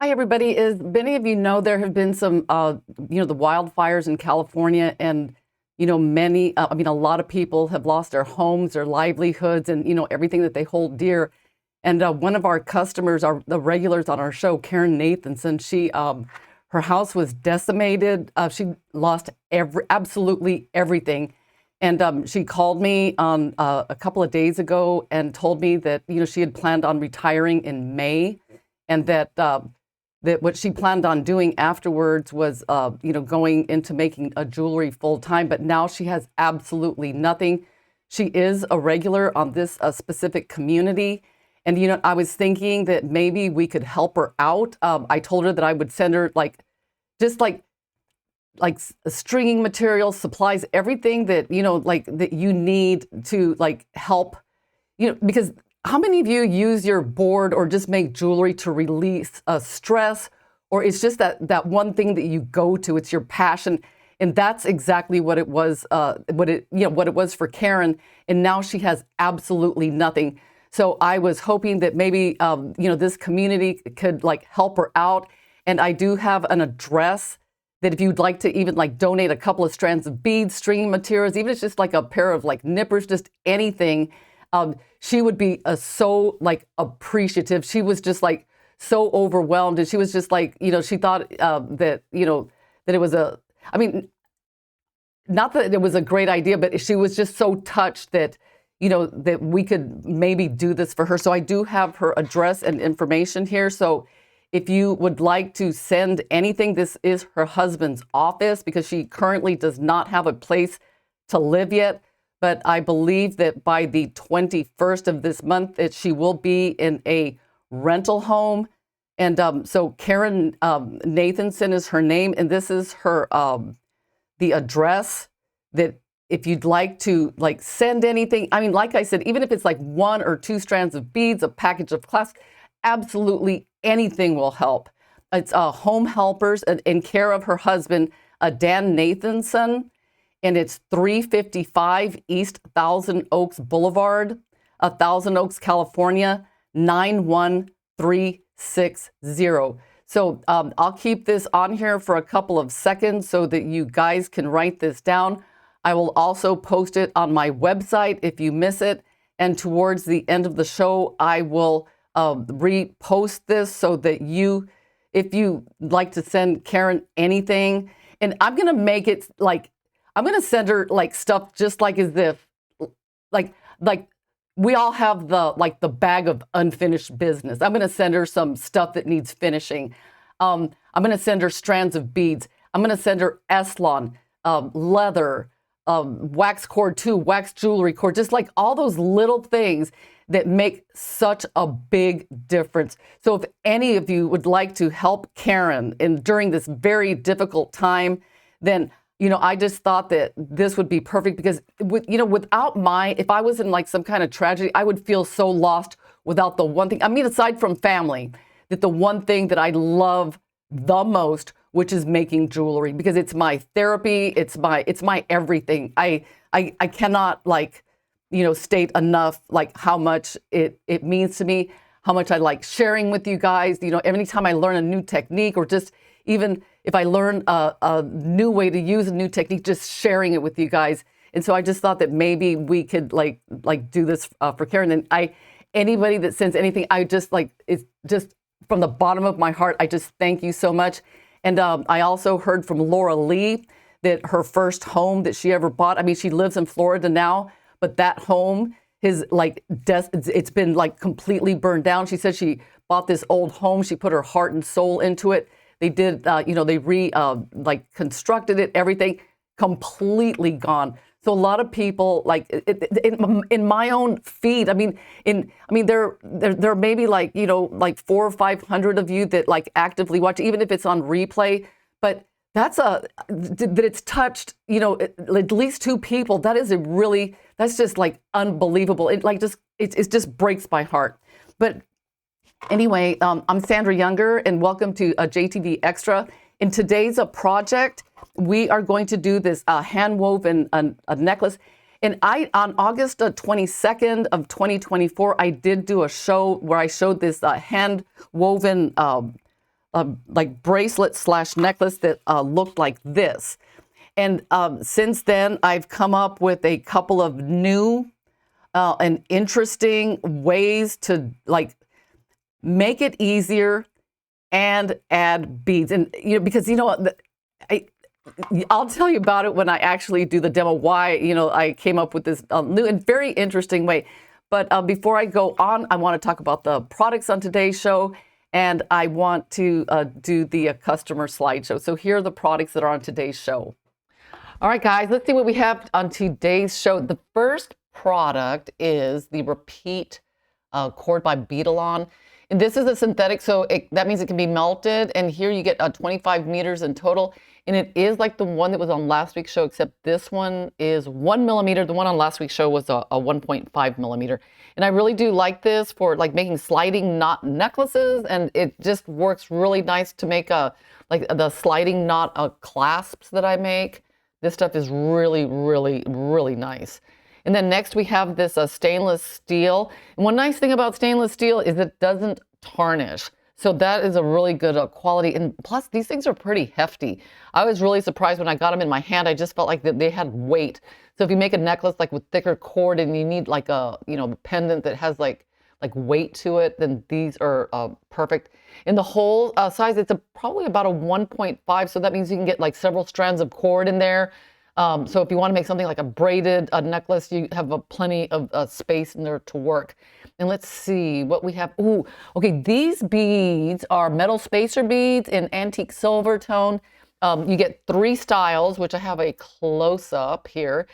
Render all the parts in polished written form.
Hi, everybody. As many of you know, there have been some, the wildfires in California, and a lot of people have lost their homes, their livelihoods, and everything that they hold dear. And one of our customers, the regulars on our show, Karen Nathanson, her house was decimated. She lost absolutely everything, and she called me on a couple of days ago and told me that she had planned on retiring in May, and that what she planned on doing afterwards was, going into making a jewelry full time. But now she has absolutely nothing. She is a regular on this specific community. And, I was thinking that maybe we could help her out. I told her that I would send her stringing materials, supplies, everything that, that you need to help, because how many of you use your board or just make jewelry to release stress, or it's just that one thing that you go to, it's your passion? And that's exactly what it was, what it was for Karen. And now she has absolutely nothing. So I was hoping that maybe, this community could help her out. And I do have an address that if you'd like to even donate a couple of strands of beads, stringing materials, even if it's just a pair of nippers, just anything, she would be so appreciative. She was just so overwhelmed, and she was just she thought that that it was not that it was a great idea, but she was just so touched that that we could maybe do this for her. So I do have her address and information here. So if you would like to send anything, this is her husband's office, because she currently does not have a place to live yet. But I believe that by the 21st of this month, that she will be in a rental home. And so Karen Nathanson is her name, and this is her the address. That if you'd like to send anything, like I said, even if it's one or two strands of beads, a package of clasps, absolutely anything will help. It's Home Helpers in care of her husband, Dan Nathanson. And it's 355 East Thousand Oaks Boulevard, Thousand Oaks, California, 91360. So I'll keep this on here for a couple of seconds so that you guys can write this down. I will also post it on my website if you miss it. And towards the end of the show, I will repost this so that if you like to send Karen anything, and I'm going to make it I'm going to send her stuff just as if we all have the bag of unfinished business. I'm going to send her some stuff that needs finishing. I'm going to send her strands of beads. I'm going to send her Eslon, leather, wax cord too, wax jewelry cord, just all those little things that make such a big difference. So if any of you would like to help Karen during this very difficult time, then I just thought that this would be perfect, because if I was in some kind of tragedy, I would feel so lost without the one thing. Aside from family, that the one thing that I love the most, which is making jewelry, because it's my therapy, it's my everything. I cannot state enough how much it means to me, how much I like sharing with you guys. Every time I learn a new technique, or just even if I learn a new way to use a new technique, just sharing it with you guys. And so I just thought that maybe we could do this for Karen. And anybody that sends anything, I just it's just from the bottom of my heart, I just thank you so much. And I also heard from Laura Lee that her first home that she ever bought, she lives in Florida now, but that home it's been completely burned down. She said she bought this old home. She put her heart and soul into it. They did, they constructed it, everything completely gone. So a lot of people, in my own feed, there may be 400 or 500 of you that actively watch, even if it's on replay. But that it's touched, at least two people. That's just unbelievable. It just breaks my heart. But anyway, I'm Sandra Younger, and welcome to JTV Extra. In today's project, we are going to do this hand-woven necklace. And on August 22nd of 2024, I did do a show where I showed this hand-woven like bracelet slash necklace that looked like this. And since then, I've come up with a couple of new and interesting ways to like make it easier and add beads. And because I'll tell you about it when I actually do the demo, why I came up with this new and very interesting way. But before I go on, I want to talk about the products on today's show, and I want to do the customer slideshow. So here are the products that are on today's show. All right, guys, let's see what we have on today's show. The first product is the Repeat cord by Beadalon. And this is a synthetic, so that means it can be melted. And here you get 25 meters in total. And it is like the one that was on last week's show, except this one is 1 millimeter. The one on last week's show was a 1.5 millimeter. And I really do like this for like making sliding knot necklaces. And it just works really nice to make like the sliding knot clasps that I make. This stuff is really, really, really nice. And then next we have this stainless steel. And one nice thing about stainless steel is it doesn't tarnish. So that is a really good quality. And plus, these things are pretty hefty. I was really surprised when I got them in my hand. I just felt like they had weight. So if you make a necklace like with thicker cord and you need like a pendant that has like weight to it, then these are perfect. In the whole size, it's probably about a 1.5. So that means you can get like several strands of cord in there. So if you want to make something like a braided necklace, you have plenty of space in there to work. And let's see what we have. Ooh, okay, these beads are metal spacer beads in antique silver tone. You get 3 styles, which I have a close-up here.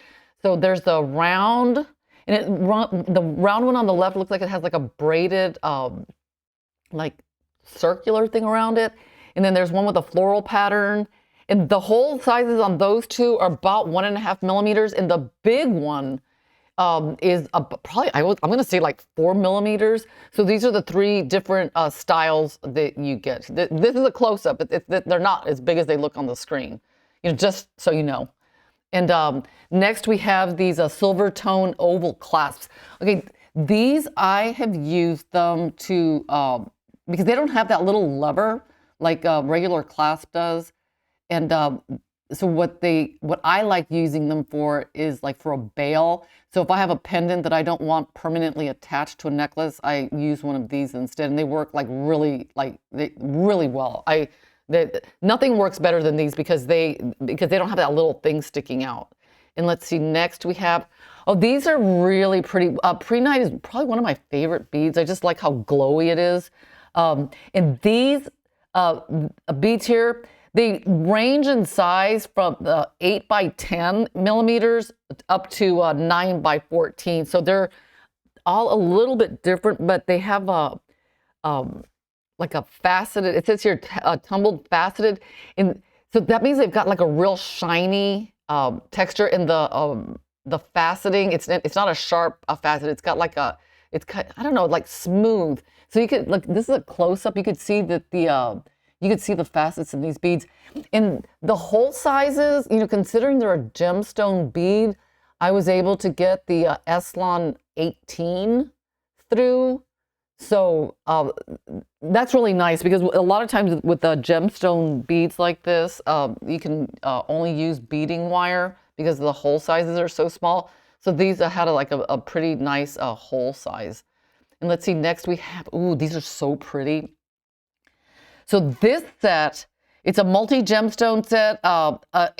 So there's the round, and the round one on the left looks like it has like a braided, like circular thing around it. And then there's one with a floral pattern. And the whole sizes on those two are about 1.5 millimeters. And the big one is probably, I'm going to say like 4 millimeters. So these are the 3 different styles that you get. This is a close-up. They're not as big as they look on the screen, just so you know. And next we have these silver tone oval clasps. Okay, these I have used them to, because they don't have that little lever like a regular clasp does. And so what I like using them for is like for a bail. So if I have a pendant that I don't want permanently attached to a necklace, I use one of these instead, and they work really well. Nothing works better than these because they don't have that little thing sticking out. And let's see, next we have, these are really pretty. Pre-night is probably one of my favorite beads. I just like how glowy it is. And these beads here, they range in size from 8 by 10 millimeters up to 9 by 14. So they're all a little bit different, but they have like a faceted, it says here tumbled faceted. And so that means they've got like a real shiny texture in the faceting. It's not a sharp facet. It's got like I don't know, like smooth. So you could, like, this is a close-up. You could see that you could see the facets in these beads. And the hole sizes, considering they're a gemstone bead, I was able to get the Eslon 18 through. So that's really nice because a lot of times with the gemstone beads like this, you can only use beading wire because the hole sizes are so small. So these had a pretty nice hole size. And let's see, next we have, these are so pretty. So this set, it's a multi-gemstone set, 5 by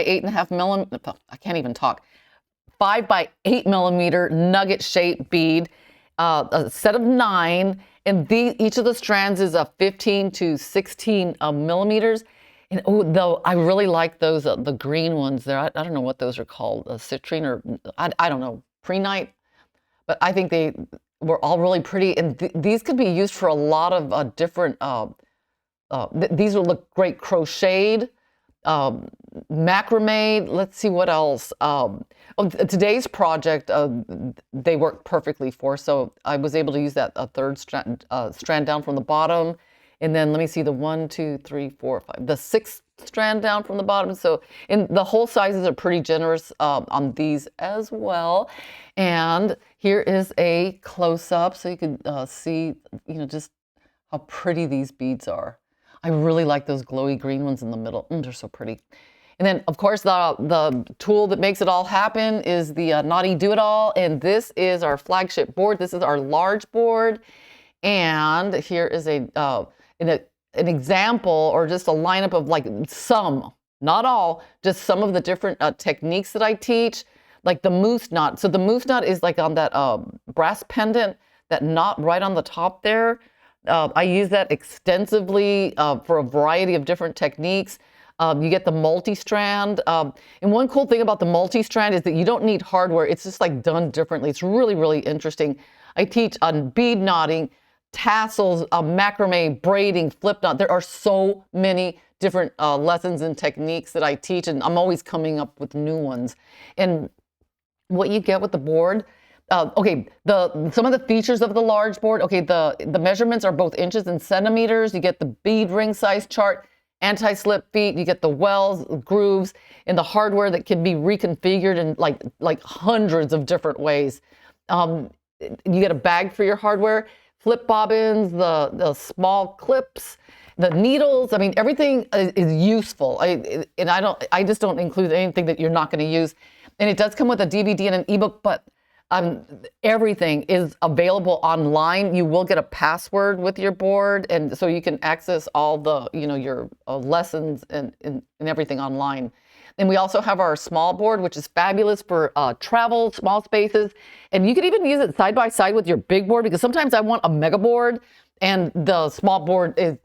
8.5 millimeter, I can't even talk, 5 by 8 millimeter nugget shaped bead, a set of 9, and each of the strands is 15 to 16 millimeters. And though I really like those, the green ones there. I don't know what those are called, citrine or I don't know, pre-night, but I think they were all really pretty. And these could be used for a lot of different, these will look great crocheted, macrame. Let's see what else. Today's project, they work perfectly for. So I was able to use that third strand down from the bottom. And then let me see the 1, 2, 3, 4, 5, the 6th strand down from the bottom. So the hole sizes are pretty generous on these as well. And here is a close-up so you can see, just how pretty these beads are. I really like those glowy green ones in the middle. They're so pretty. And then, of course, the tool that makes it all happen is the Knotty-Do-It-All. And this is our flagship board. This is our large board. And here is an example, or just a lineup of like some, not all, just some of the different techniques that I teach, like the moose knot. So the moose knot is like on that brass pendant, that knot right on the top there. I use that extensively for a variety of different techniques. You get the multi-strand. And one cool thing about the multi-strand is that you don't need hardware. It's just like done differently. It's really, really interesting. I teach on bead knotting, tassels, macrame, braiding, flip knot. There are so many different lessons and techniques that I teach, and I'm always coming up with new ones. And what you get with the board, okay, some of the features of the large board, okay, the measurements are both inches and centimeters. You get the bead ring size chart, anti-slip feet, you get the wells, grooves, and the hardware that can be reconfigured in like hundreds of different ways. You get a bag for your hardware, flip bobbins, the small clips, the needles. I mean, everything is useful. I just don't include anything that you're not going to use. And it does come with a DVD and an ebook, but everything is available online. You will get a password with your board, and so you can access all the, your lessons and everything online. And we also have our small board, which is fabulous for travel, small spaces. And you can even use it side by side with your big board, because sometimes I want a mega board and the small board is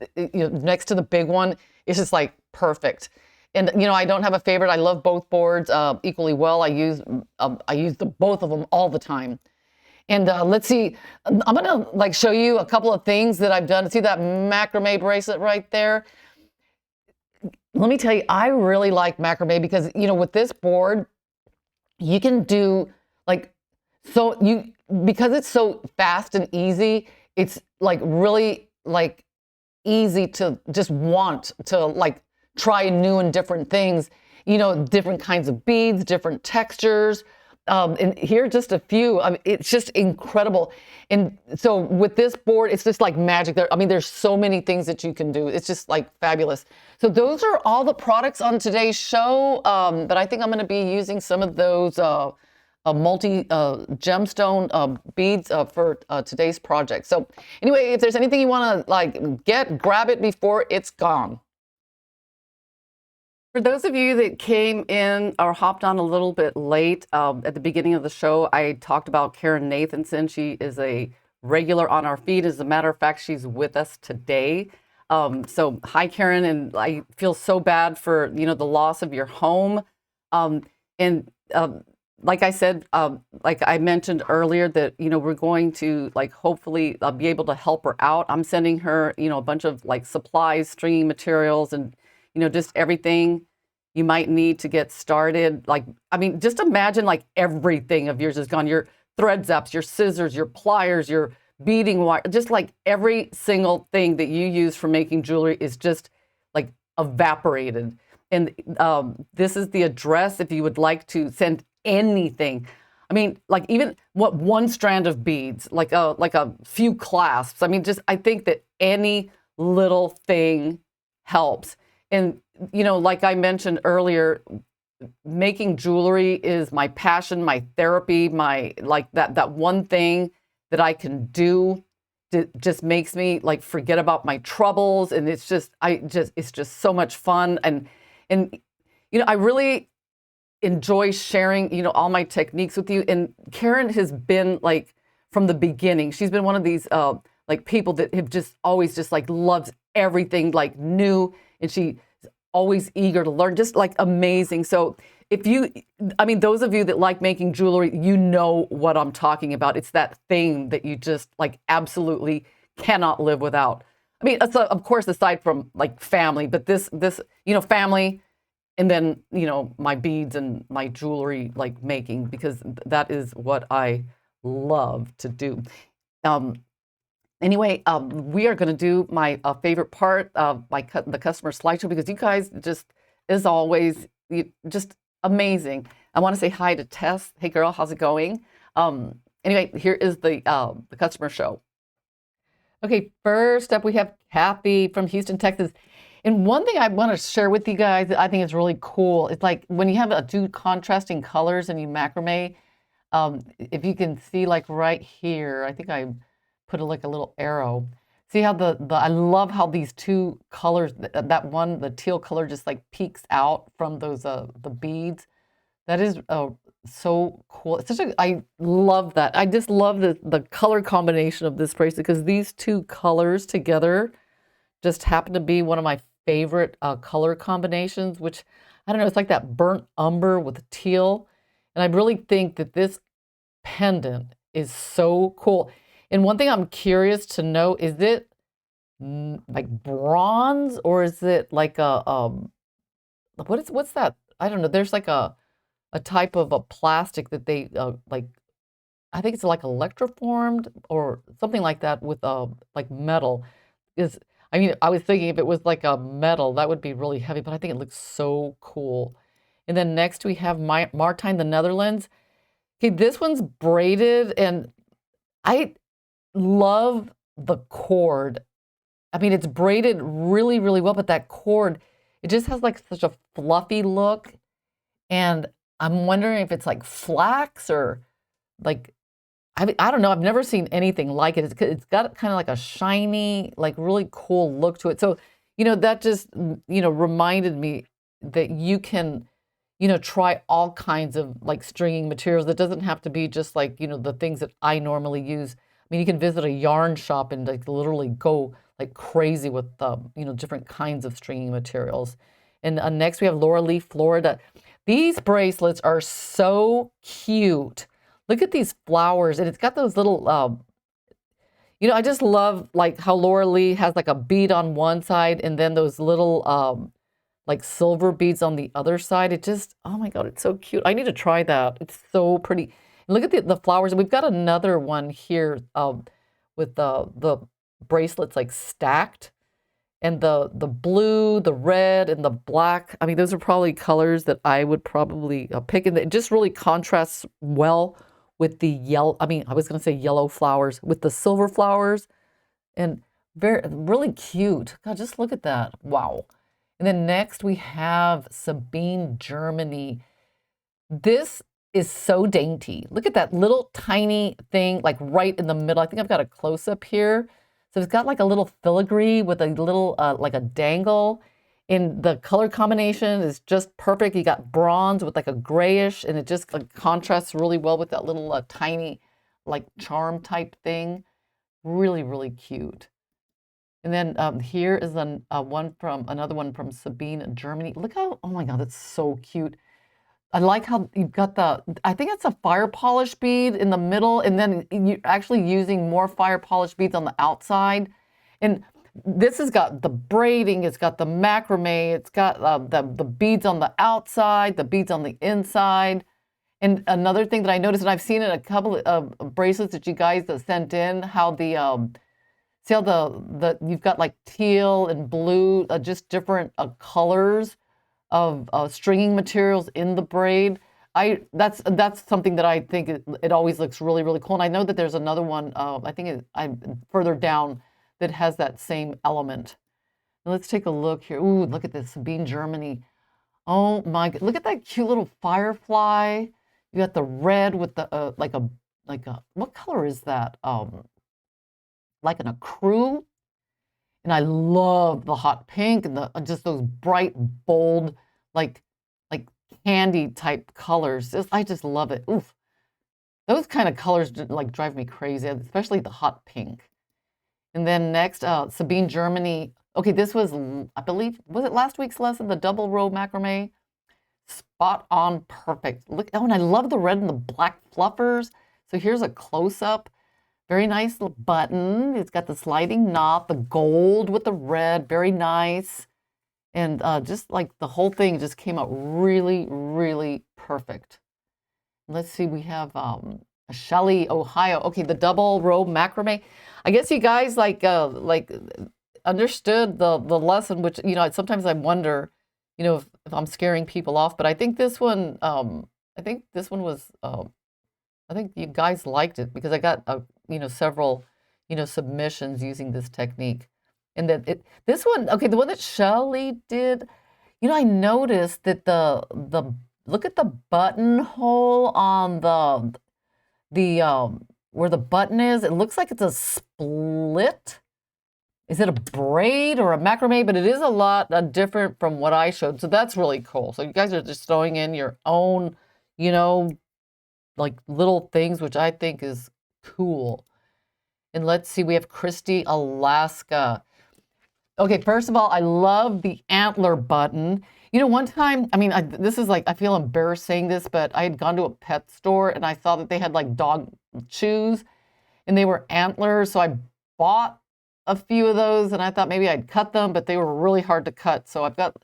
next to the big one. It's just like perfect. And I don't have a favorite. I love both boards equally well. I use both of them all the time. And let's see, I'm gonna show you a couple of things that I've done. See that macrame bracelet right there? Let me tell you, I really like macrame because with this board, you can do because it's so fast and easy. It's really easy to just want to try new and different things, different kinds of beads, different textures. And here are just a few. I mean, it's just incredible. And so with this board, it's just like magic. There's so many things that you can do. It's just fabulous. So those are all the products on today's show. But I think I'm going to be using some of those multi gemstone beads for today's project. So anyway, if there's anything you want to grab it before it's gone. For those of you that came in or hopped on a little bit late, at the beginning of the show, I talked about Karen Nathanson. She is a regular on our feed. As a matter of fact, she's with us today. So hi, Karen, and I feel so bad for, the loss of your home. Like I said, like I mentioned earlier, that, we're going to hopefully be able to help her out. I'm sending her, a bunch of supplies, stringing materials, and just everything you might need to get started. Just imagine everything of yours is gone. Your thread zaps, your scissors, your pliers, your beading wire, just every single thing that you use for making jewelry is just evaporated. And this is the address if you would like to send anything. Even one strand of beads, like a few clasps. I think that any little thing helps. And, like I mentioned earlier, making jewelry is my passion, my therapy, my, that one thing that I can do that just makes me forget about my troubles. And it's just so much fun. And, I really enjoy sharing, all my techniques with you. And Karen has been from the beginning, she's been one of these, people that have just always loves everything new. And she's always eager to learn, just amazing. So if those of you that like making jewelry, you know what I'm talking about. It's that thing that you just absolutely cannot live without. It's of course, aside from family, but this, family, and then, my beads and my jewelry making, because that is what I love to do. Anyway, we are going to do my favorite part of the customer slideshow, because you guys just, as always, just amazing. I want to say hi to Tess. Hey, girl, how's it going? Anyway, here is the customer show. Okay, first up we have Kathy from Houston, Texas. And one thing I want to share with you guys that I think is really cool, it's like when you have two contrasting colors and you macrame, if you can see like right here, I think I put like a little arrow. See how I love how these two colors, that one, the teal color just like peeks out from those the beads. That is so cool. It's such a, I love that. I just love the color combination of this bracelet because these two colors together just happen to be one of my favorite color combinations, which I don't know, it's like that burnt umber with teal. And I really think that this pendant is so cool. And one thing I'm curious to know, is it like bronze or is it like a what's that? I don't know. There's like a type of a plastic that they like, I think it's like electroformed or something like that with like metal. Is I mean, I was thinking if it was like a metal, that would be really heavy, but I think it looks so cool. And then next we have Martijn, the Netherlands. Okay, this one's braided and I love the cord. I mean, it's braided really, really well, but that cord, it just has like such a fluffy look. And I'm wondering if it's like flax or like, I don't know. I've never seen anything like it. It's got kind of like a shiny, like really cool look to it. So, that just, reminded me that you can, try all kinds of like stringing materials. It doesn't have to be just like, the things that I normally use. I mean, you can visit a yarn shop and like literally go like crazy with, different kinds of stringing materials. And next we have Laura Lee, Florida. These bracelets are so cute. Look at these flowers, and it's got those little, I just love like how Laura Lee has like a bead on one side and then those little like silver beads on the other side. It just, oh my God, it's so cute. I need to try that. It's so pretty. And look at the flowers. And we've got another one here with the bracelets like stacked. And the blue, the red, and the black. I mean, those are probably colors that I would probably pick. And it just really contrasts well with the yellow. I mean, I was going to say yellow flowers with the silver flowers. And really cute. God, just look at that. Wow. And then next we have Sabine, Germany. This is so dainty. Look at that little tiny thing like right in the middle. I think I've got a close-up here. So it's got like a little filigree with a little like a dangle. And the color combination is just perfect. You got bronze with like a grayish, and it just like contrasts really well with that little tiny like charm type thing. Really, really cute. And then here is another one from Sabine, Germany. Look how, oh my God, that's so cute. I like how you've got I think it's a fire polish bead in the middle, and then you're actually using more fire polish beads on the outside. And this has got the braiding, it's got the macrame, it's got the beads on the outside, the beads on the inside. And another thing that I noticed, and I've seen in a couple of bracelets that you guys sent in, how see how you've got like teal and blue, just different colors of stringing materials in the braid. That's something that I think it always looks really, really cool. And I know that there's another one, I think I'm further down, that has that same element. Now let's take a look here. Ooh, look at this, Sabine, Germany. Oh my God, look at that cute little firefly. You got the red with the what color is that? Like an ecru. And I love the hot pink and just those bright, bold, like candy type colors. I just love it. Oof. Those kind of colors like drive me crazy, especially the hot pink. And then next, Sabine, Germany. Okay, this was, I believe, was it last week's lesson, the double row macrame? Spot on, perfect. Look, oh, and I love the red and the black fluffers. So here's a close-up. Very nice little button. It's got the sliding knot, the gold with the red, very nice. And just like the whole thing just came out really, really perfect. Let's see, we have Shelley, Ohio. Okay, the double row macrame. I guess you guys like understood the lesson, which, sometimes I wonder, if I'm scaring people off, but I think this one, was, I think you guys liked it because I got, several, submissions using this technique. And that this one, okay, the one that Shelley did, I noticed that look at the buttonhole on the where the button is. It looks like it's a split. Is it a braid or a macrame? But it is a lot different from what I showed. So that's really cool. So you guys are just throwing in your own, like little things, which I think is cool. And let's see, we have Christy, Alaska. Okay, first of all, I love the antler button. One time, this is like, I feel embarrassed saying this, but I had gone to a pet store and I saw that they had like dog chews and they were antlers. So I bought a few of those and I thought maybe I'd cut them, but they were really hard to cut. So I've got,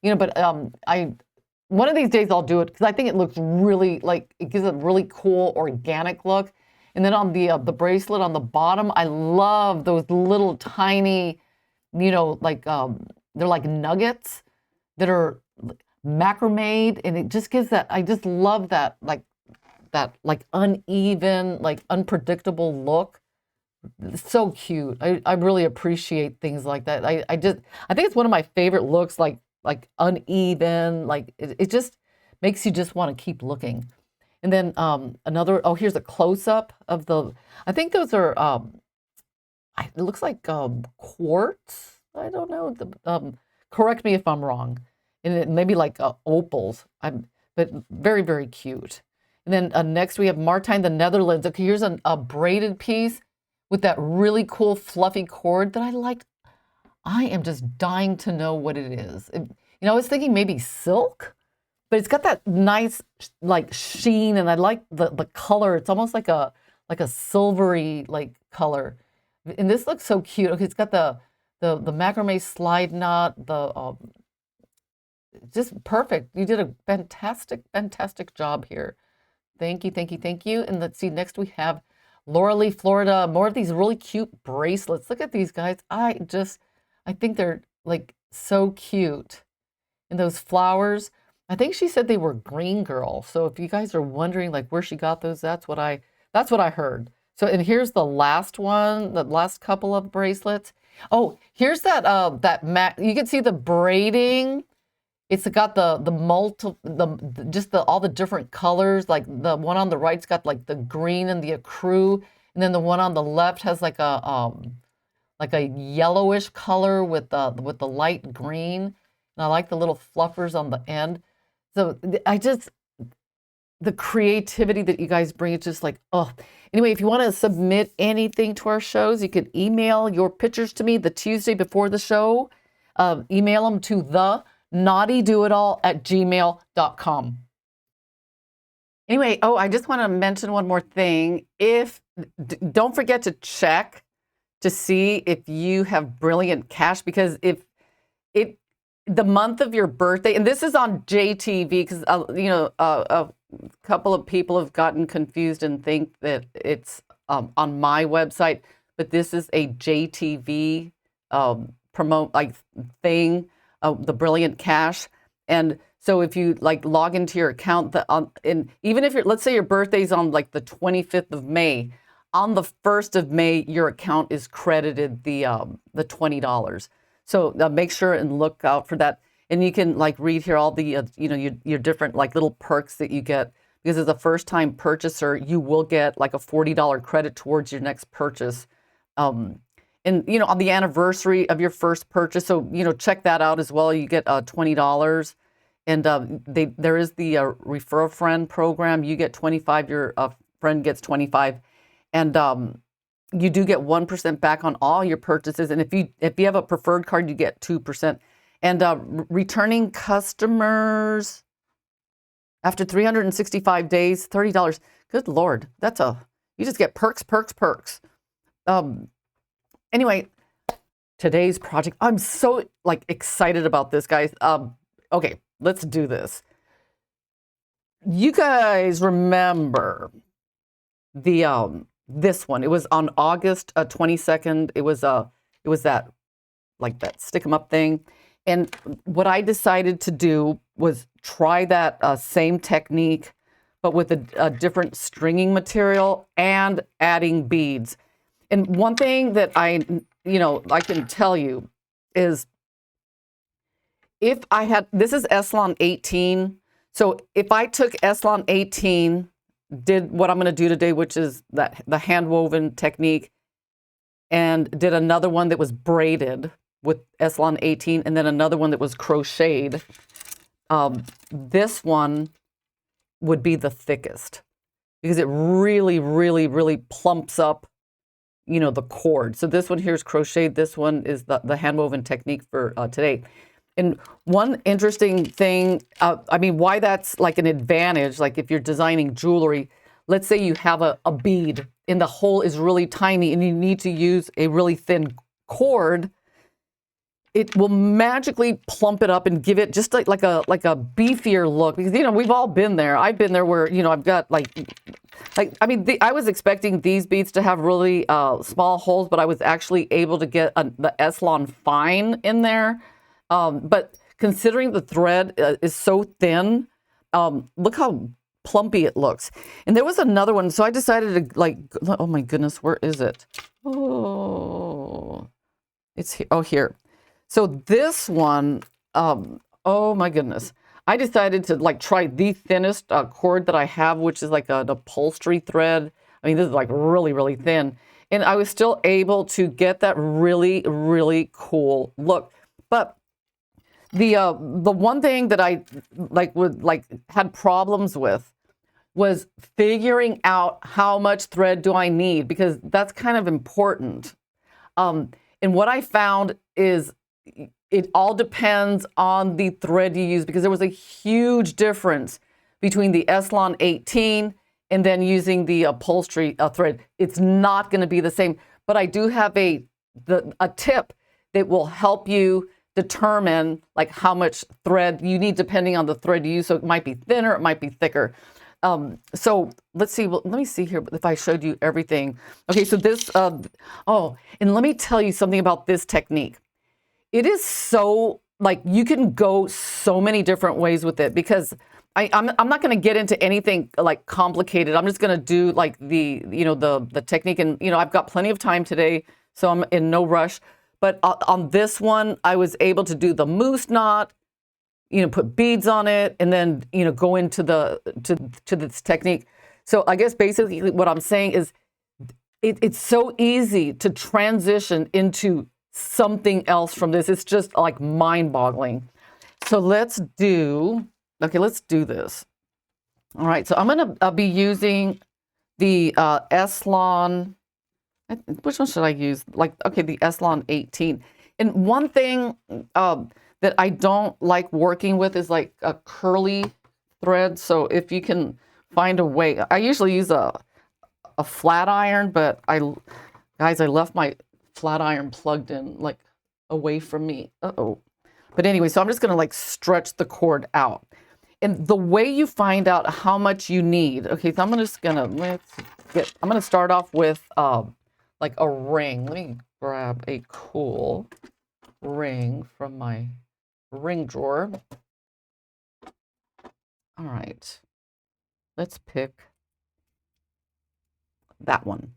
one of these days I'll do it because I think it looks really like, it gives a really cool organic look. And then on the bracelet on the bottom, I love those little tiny, like they're like nuggets that are macrame, and it just gives that, I just love that like uneven, like unpredictable look. It's so cute. I really appreciate things like that. I think it's one of my favorite looks, like uneven, like it just makes you just want to keep looking. And then here's a close-up of I think those are, it looks like quartz. I don't know. Correct me if I'm wrong. And it maybe like opals. But very, very cute. And then next we have Martijn, the Netherlands. Okay, here's a braided piece with that really cool fluffy cord that I liked. I am just dying to know what it is. I was thinking maybe silk, but it's got that nice like sheen, and I like the color. It's almost like a silvery like color. And this looks so cute. Okay, it's got the macrame slide knot, just perfect. You did a fantastic job here. Thank you, thank you, thank you. And let's see, next we have Laura Lee, Florida. More of these really cute bracelets. Look at these guys. I think they're like so cute. And those flowers, I think she said they were Green Girl. So if you guys are wondering like where she got those, that's what I heard. So, and here's the last one, the last couple of bracelets. Oh, here's that you can see the braiding. It's got all the different colors. Like the one on the right's got like the green and the ecru, and then the one on the left has like a yellowish color with the light green. And I like the little fluffers on the end. So the creativity that you guys bring, it's just like, oh. Anyway, if you want to submit anything to our shows, you can email your pictures to me the Tuesday before the show. Email them to knotty-do-it-all@gmail.com. Anyway, I just want to mention one more thing. Don't forget to check to see if you have Brilliant Cash, because if the month of your birthday, and this is on JTV, because a couple of people have gotten confused and think that it's on my website, but this is a JTV promote like thing, the Brilliant Cash. And so if you like log into your account, and even if let's say your birthday's on like the 25th of May, on the 1st of May, your account is credited the $20. So make sure and look out for that. And you can like read here all the, your different like little perks that you get, because as a first time purchaser, you will get like a $40 credit towards your next purchase. And, on the anniversary of your first purchase. So, check that out as well. You get $20. And there is the Refer a Friend program. You get 25, your friend gets 25. And you do get 1% back on all your purchases. And if you have a preferred card, you get 2%. And returning customers after 365 days, $30. Good Lord, you just get perks. Anyway, today's project, I'm so like excited about this, guys. Okay, let's do this. You guys remember this one? It was on August 22nd. It was that like that stick 'em up thing. And what I decided to do was try that same technique, but with a different stringing material and adding beads. And one thing that I can tell you is if I had, this is Eslon 18. So if I took Eslon 18, did what I'm going to do today, which is the hand woven technique, and did another one that was braided with Eslon 18, and then another one that was crocheted, this one would be the thickest because it really, really, really plumps up, the cord. So this one here is crocheted. This one is the hand woven technique for today. And one interesting thing, why that's like an advantage, like if you're designing jewelry, let's say you have a bead and the hole is really tiny and you need to use a really thin cord, it will magically plump it up and give it just like a beefier look. Because, we've all been there. I've been there where, I've got I was expecting these beads to have really small holes, but I was actually able to get the Eslon Fine in there. But considering the thread is so thin, look how plumpy it looks. And there was another one, so I decided to oh my goodness, where is it? Oh, it's here. Oh, here. So this one, oh my goodness, I decided to try the thinnest cord that I have, which is like an upholstery thread. This is really, really thin. And I was still able to get that really, really cool look. But the one thing that I had problems with was figuring out how much thread do I need, because that's kind of important. And what I found is it all depends on the thread you use, because there was a huge difference between the Eslon 18 and then using the upholstery thread. It's not going to be the same, but I do have a tip that will help you determine how much thread you need depending on the thread you use. So it might be thinner, it might be thicker. So let's see. Well, let me see here if I showed you everything. Okay, so this. Oh, and let me tell you something about this technique. It is so you can go so many different ways with it, because I'm not going to get into anything complicated. I'm just going to do the technique, and I've got plenty of time today, so I'm in no rush. But on this one, I was able to do the moose knot, put beads on it, and then go into to this technique. So I guess basically what I'm saying is it's so easy to transition into something else from this. It's just mind-boggling. So let's do this. All right, so I'm gonna be using the Eslon. Which one should I use? The Eslon 18. And one thing that I don't like working with is a curly thread. So if you can find a way, I usually use a flat iron, but I left my flat iron plugged in away from me. But anyway, so I'm just gonna stretch the cord out. And the way you find out how much you need, okay, so I'm gonna start off with a ring. Let me grab a cool ring from my ring drawer. All right, let's pick that one.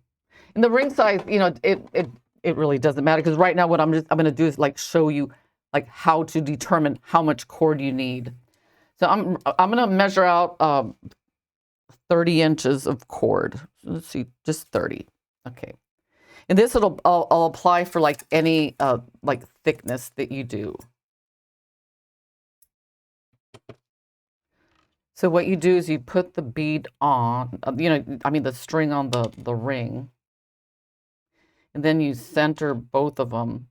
And the ring size, it really doesn't matter, because right now what I'm going to do is show you how to determine how much cord you need. So I'm going to measure out 30 inches of cord. Let's see, just 30. Okay. And this I'll apply for any thickness that you do. So what you do is you put the bead on, the string on the ring, and then you center both of them.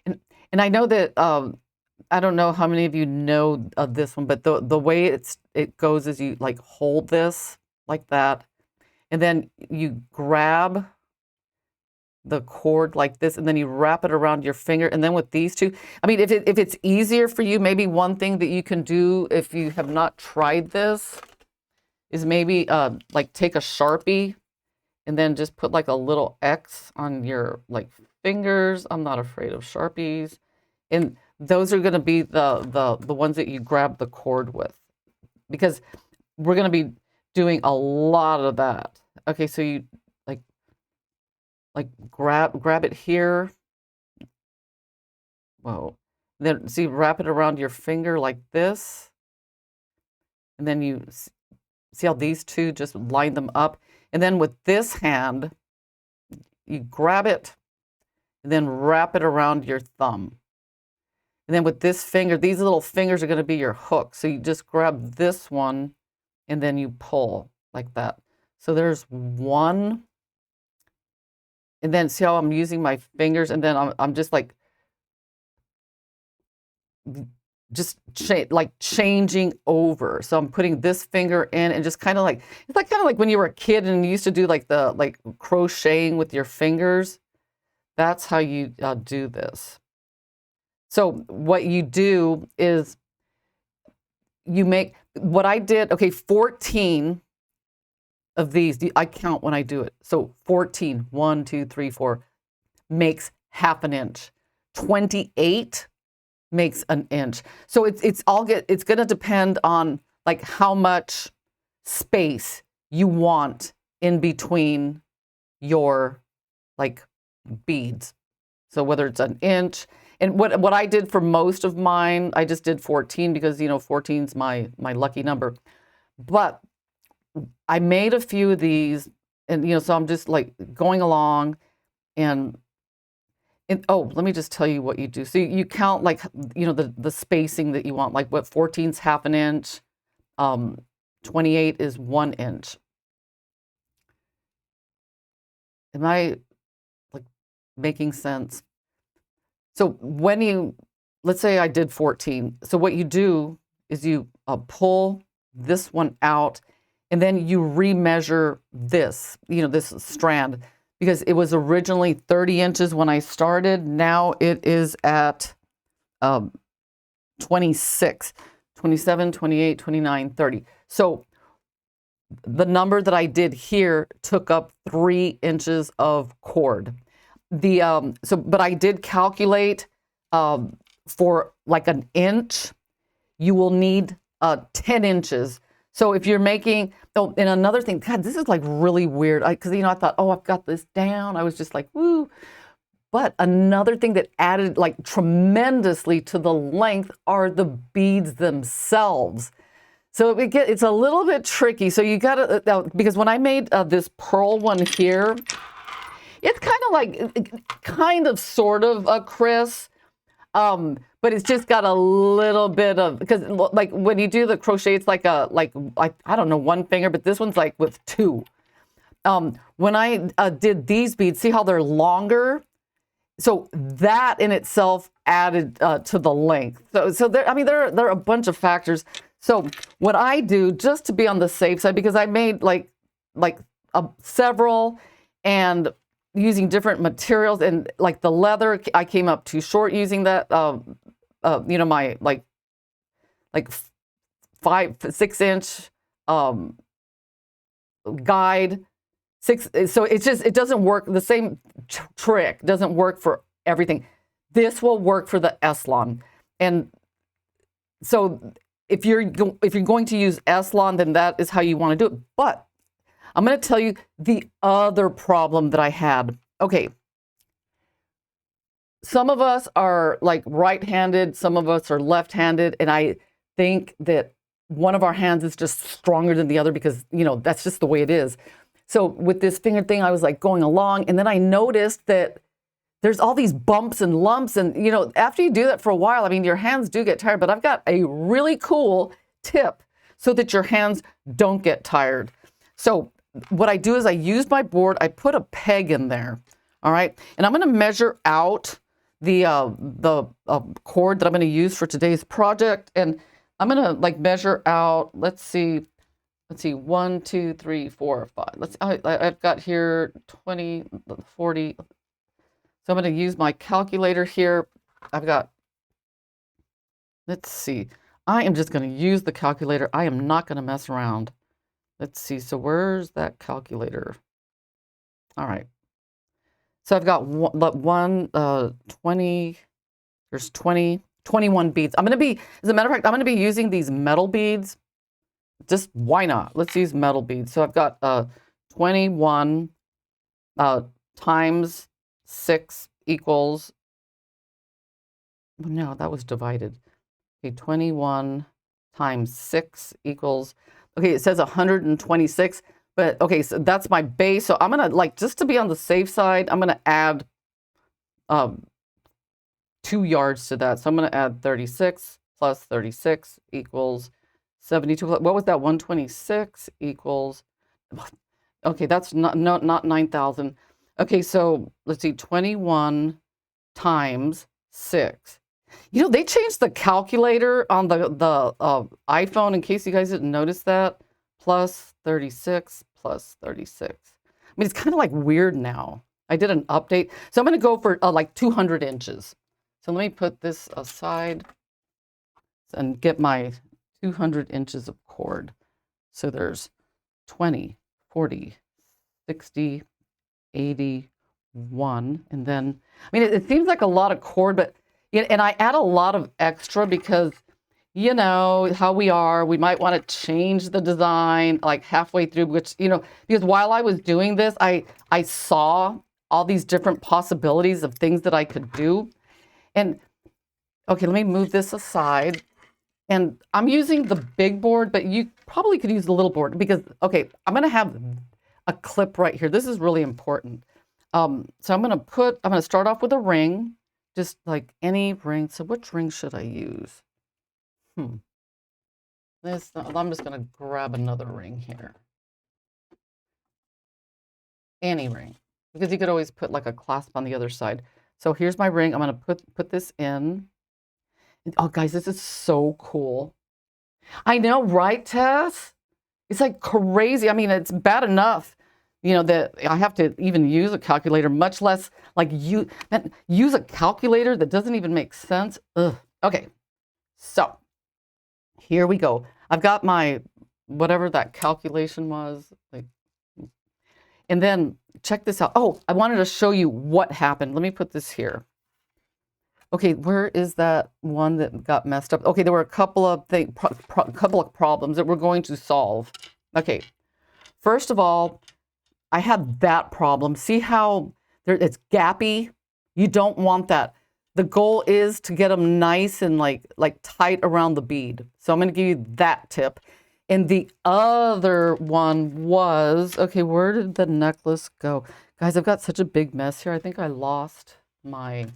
And I know that I don't know how many of you know this one, but the way it goes is you hold this like that, and then you grab the cord like this, and then you wrap it around your finger. And then with these two, if it's easier for you, maybe one thing that you can do if you have not tried this is maybe take a Sharpie and then just put a little X on your fingers. I'm not afraid of Sharpies. And those are going to be the ones that you grab the cord with, because we're going to be doing a lot of that. Okay, so you like grab it here. Whoa. Then see, wrap it around your finger like this. And then you see how these two just line them up. And then with this hand, you grab it and then wrap it around your thumb. And then with this finger, these little fingers are going to be your hook. So you just grab this one and then you pull like that. So there's one. And then see how I'm using my fingers, and then I'm just like changing over. So I'm putting this finger in and just kind of like, it's like kind of like when you were a kid and you used to do like the crocheting with your fingers. That's how you do this. So what you do is you make, what I did, okay, 14 of these, I count when I do it. So 14, 1, 2, 3, 4, makes half an inch. 28 makes an inch. So it's going to depend on like how much space you want in between your like beads. So whether it's an inch, and what I did for most of mine, I just did 14 because, you know, 14 is my lucky number. But I made a few of these, and, you know, so I'm just like going along and oh, let me just tell you what you do. So you count like, you know, the spacing that you want, like what 14's half an inch, 28 is 1 inch. Am I like making sense? So when you, let's say I did 14. So what you do is you pull this one out, and then you remeasure this, you know, this strand, because it was originally 30 inches when I started. Now it is at 26, 27, 28, 29, 30. So the number that I did here took up 3 inches of cord. But I did calculate for like an inch, you will need 10 inches. So if you're making, oh, and another thing, God, this is like really weird. Because, you know, I thought, oh, I've got this down. I was just like, woo. But another thing that added like tremendously to the length are the beads themselves. So it's a little bit tricky. So you got to, because when I made this pearl one here, it's kind of like, kind of sort of a Chris, but it's just got a little bit of, because like when you do the crochet, it's like I don't know, 1 finger, but this one's like with 2. When I did these beads, see how they're longer? So that in itself added to the length. So there, I mean, there are a bunch of factors. So what I do, just to be on the safe side, because I made like several, and using different materials, and like the leather, I came up too short using that, you know, my like 5-6 inch guide. So it's just, it doesn't work. The same trick doesn't work for everything. This will work for the Eslon. And so if you're going to use Eslon, then that is how you want to do it. But I'm going to tell you the other problem that I had. Okay. Some of us are like right-handed, some of us are left-handed, and I think that one of our hands is just stronger than the other because, you know, that's just the way it is. So with this finger thing, I was like going along, and then I noticed that there's all these bumps and lumps, and, you know, after you do that for a while, I mean, your hands do get tired, but I've got a really cool tip so that your hands don't get tired. So what I do is I use my board, I put a peg in there, all right? And I'm going to measure out the cord that I'm going to use for today's project, and I'm going to like measure out, let's see, 1, 2, 3, 4, 5. I've got here 20, 40. So I'm going to use my calculator here. I've got, let's see, I am just going to use the calculator. I am not going to mess around. Let's see, so where's that calculator? All right. So I've got 20, there's 21 beads. I'm going to be, as a matter of fact, I'm going to be using these metal beads. Just why not? Let's use metal beads. So I've got 21, times 6 equals, no, that was divided. Okay, 21 times 6 equals, okay, it says 126, but okay, so that's my base. So I'm gonna, like, just to be on the safe side, I'm gonna add 2 yards to that. So I'm gonna add 36 plus 36 equals 72. What was that? 126 equals, okay, that's not 9,000. Okay, so let's see, 21 times 6. You know, they changed the calculator on the iPhone, in case you guys didn't notice that. Plus 36 plus 36. I mean, it's kind of like weird now. I did an update. So I'm going to go for like 200 inches. So let me put this aside and get my 200 inches of cord. So there's 20, 40, 60, 81. And then, I mean, it seems like a lot of cord, but, and I add a lot of extra because, you know, how we are, we might want to change the design like halfway through, which, you know, because while I was doing this, I saw all these different possibilities of things that I could do. And okay, let me move this aside. And I'm using the big board, but you probably could use the little board because, okay, I'm going to have a clip right here. This is really important. So I'm going to start off with a ring, just like any ring. So which ring should I use? I'm just going to grab another ring here. Any ring, because you could always put like a clasp on the other side. So here's my ring. I'm going to put this in. Oh, guys, this is so cool. I know, right, Tess? It's like crazy. I mean, it's bad enough, you know, that I have to even use a calculator, much less like use a calculator that doesn't even make sense. Ugh. Okay, so here we go. I've got my, whatever that calculation was, like, and then check this out. Oh, I wanted to show you what happened. Let me put this here. Okay, where is that one that got messed up? Okay, there were a couple of problems that we're going to solve. Okay, first of all, I had that problem. See how it's gappy? You don't want that. The goal is to get them nice and like tight around the bead. So I'm going to give you that tip. And the other one was, okay, where did the necklace go? Guys, I've got such a big mess here. I think I lost my...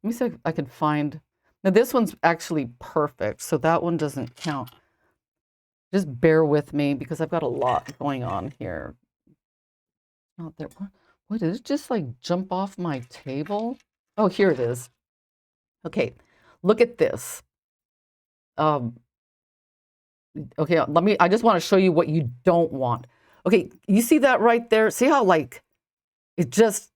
Let me see if I can find, now this one's actually perfect, so that one doesn't count. Just bear with me because I've got a lot going on here. Not there. What, did it just like jump off my table? Oh, here it is. Okay, look at this. Okay, I just want to show you what you don't want. Okay, you see that right there? See how like, it's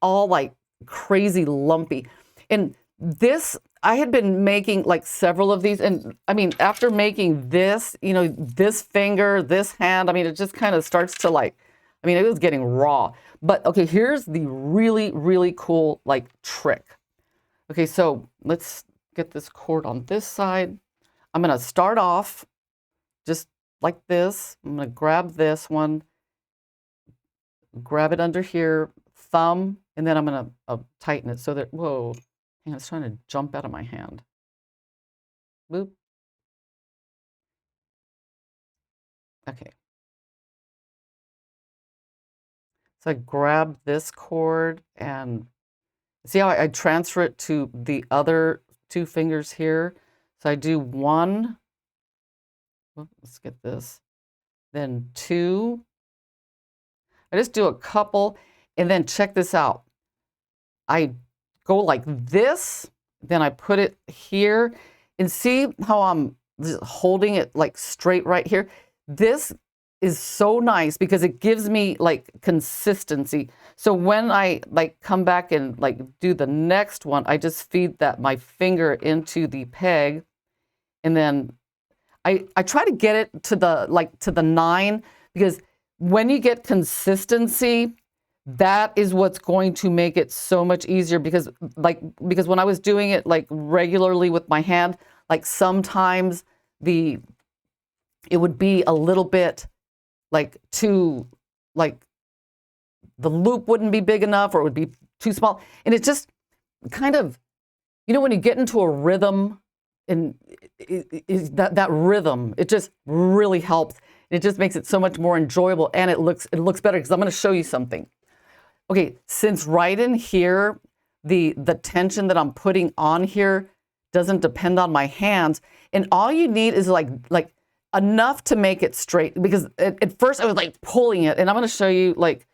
all like crazy lumpy. And this, I had been making like several of these, and I mean, after making this, you know, this finger, this hand, I mean, it just kind of starts to like, I mean, it was getting raw. But okay, here's the really, really cool like trick. Okay, so let's get this cord on this side. I'm gonna start off just like this. I'm gonna grab this one, grab it under here, thumb, and then I'm going to tighten it so that, whoa, hang on, it's trying to jump out of my hand. Boop. Okay. So I grab this cord and see how I transfer it to the other 2 fingers here. So I do 1, let's get this, then 2. I just do a couple, and then check this out. I go like this, then I put it here, and see how I'm just holding it like straight right here? This is so nice because it gives me like consistency. So when I like come back and like do the next one, I just feed my finger into the peg, and then I try to get it to the 9, because when you get consistency, that is what's going to make it so much easier, because when I was doing it like regularly with my hand, like sometimes it would be a little bit like too like the loop wouldn't be big enough or it would be too small. And it just kind of, you know, when you get into a rhythm, and that rhythm, it just really helps. It just makes it so much more enjoyable, and it looks better, because I'm going to show you something. Okay, since right in here, the tension that I'm putting on here doesn't depend on my hands, and all you need is like enough to make it straight, because at first I was like pulling it, and I'm going to show you, like,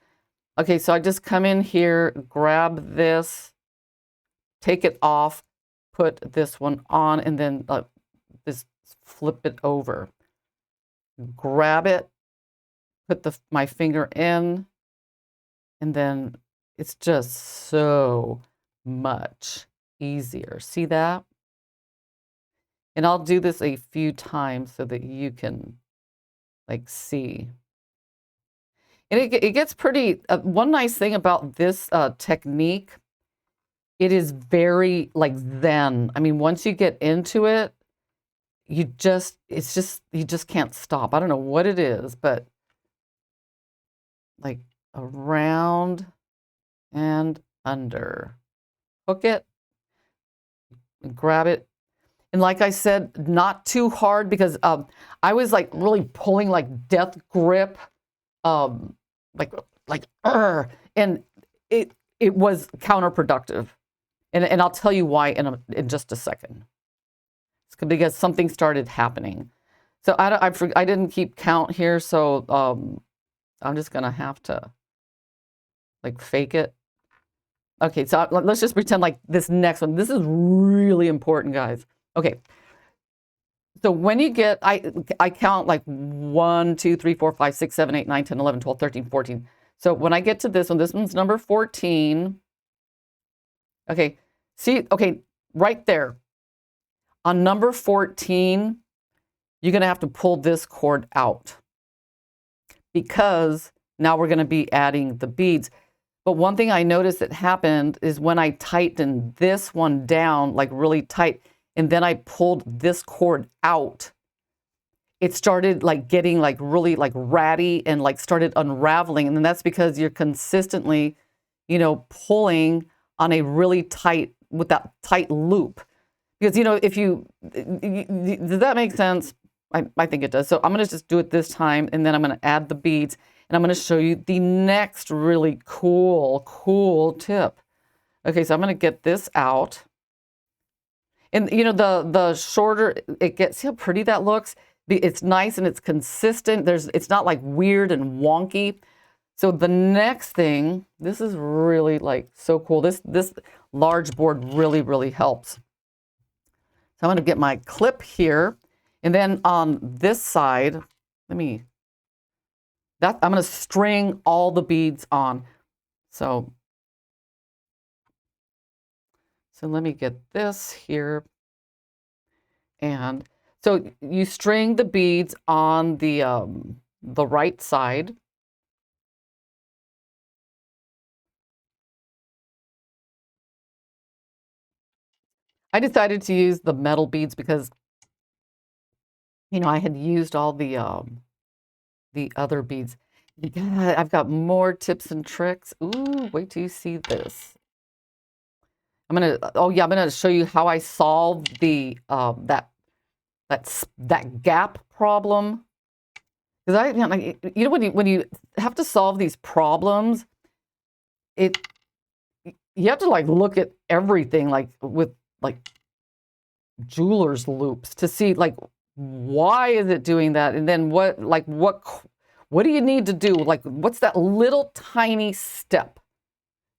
okay, so I just come in here, grab this, take it off, put this one on, and then just flip it over. Grab it, put my finger in, and then it's just so much easier. See that? And I'll do this a few times so that you can like see. And it gets pretty, one nice thing about this technique, it is very like Zen. I mean, once you get into it, you just can't stop. I don't know what it is, but like around and under. Hook it, and grab it. And like I said, not too hard, because I was like really pulling like death grip, and it was counterproductive. And I'll tell you why in just a second. It's because something started happening. So I didn't keep count here, so I'm just gonna have to like fake it. Okay, so let's just pretend like this next one. This is really important, guys. Okay. So when you get, I count like 1, 2, 3, 4, 5, 6, 7, 8, 9, 10, 11, 12, 13, 14. So when I get to this one's number 14. Okay, see, okay, right there. On number 14, you're gonna have to pull this cord out, because now we're gonna be adding the beads. But one thing I noticed that happened is when I tightened this one down, like really tight, and then I pulled this cord out, it started like getting like really like ratty and like started unraveling. And then that's because you're consistently, you know, pulling on a really tight, with that tight loop. Because, you know, if you, does that make sense? I think it does. So I'm going to just do it this time, and then I'm going to add the beads, and I'm going to show you the next really cool tip. Okay, so I'm going to get this out. And, you know, the shorter it gets, see how pretty that looks? It's nice and it's consistent. It's not like weird and wonky. So the next thing, this is really like so cool. This large board really helps. So I'm going to get my clip here, and then on this side, I'm going to string all the beads on. So let me get this here. And so you string the beads on the right side. I decided to use the metal beads because, you know, I had used all the other beads. Yeah, I've got more tips and tricks. Ooh, wait till you see this. I'm gonna show you how I solved the that gap problem. Because you know, when you have to solve these problems, you have to like look at everything like with like jeweler's loops to see like why is it doing that, and then what do you need to do, like what's that little tiny step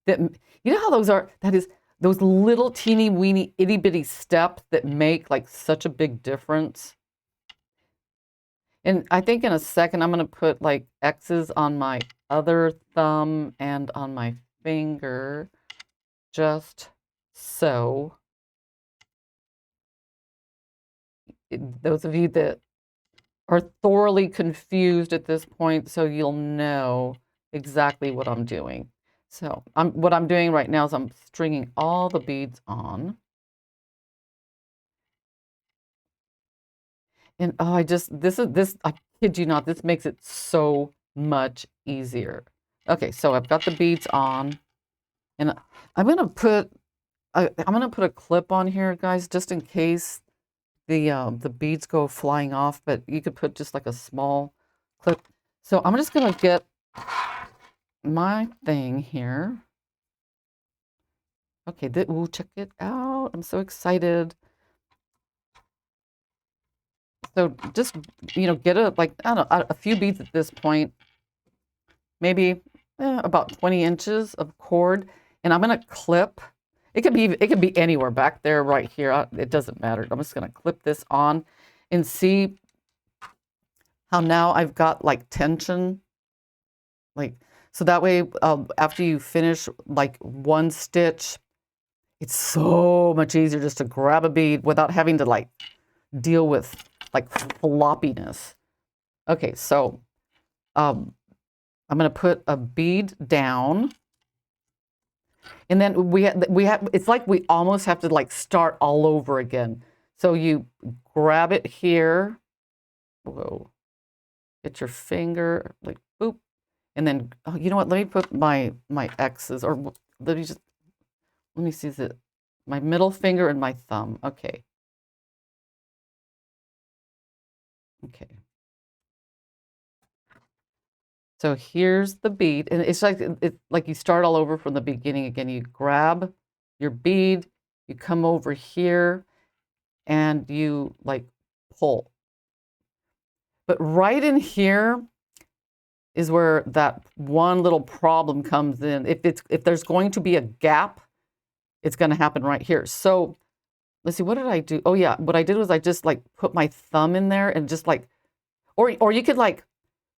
that, you know how those are, that is those little teeny weeny itty bitty steps that make like such a big difference. And I think in a second I'm going to put like X's on my other thumb and on my finger, just so those of you that are thoroughly confused at this point, so you'll know exactly what I'm doing. So what I'm doing right now is I'm stringing all the beads on. And oh, I kid you not, this makes it so much easier. Okay, so I've got the beads on, and I'm gonna put a clip on here, guys, just in case the beads go flying off. But you could put just like a small clip. So I'm just gonna get my thing here. Okay, ooh, check it out. I'm so excited. So just, get like, I don't know, a few beads at this point, maybe about 20 inches of cord. And I'm going to clip. It could be anywhere back there, right here. It doesn't matter. I'm just going to clip this on and see how now I've got like tension. Like, so that way, after you finish like one stitch, it's so much easier just to grab a bead without having to like deal with like floppiness. Okay, so I'm going to put a bead down, and then we have it's like we almost have to like start all over again. So you grab it here. Whoa. Get your finger like boop, and then, oh, you know what? Let me put my X's, or let me see, is it my middle finger and my thumb? Okay. Okay. So here's the bead, and it's like you start all over from the beginning again. You grab your bead, you come over here, and you like pull. But right in here is where that one little problem comes in. If there's going to be a gap, it's going to happen right here. So let's see, what did I do? Oh yeah, what I did was I just like put my thumb in there and just like, or you could like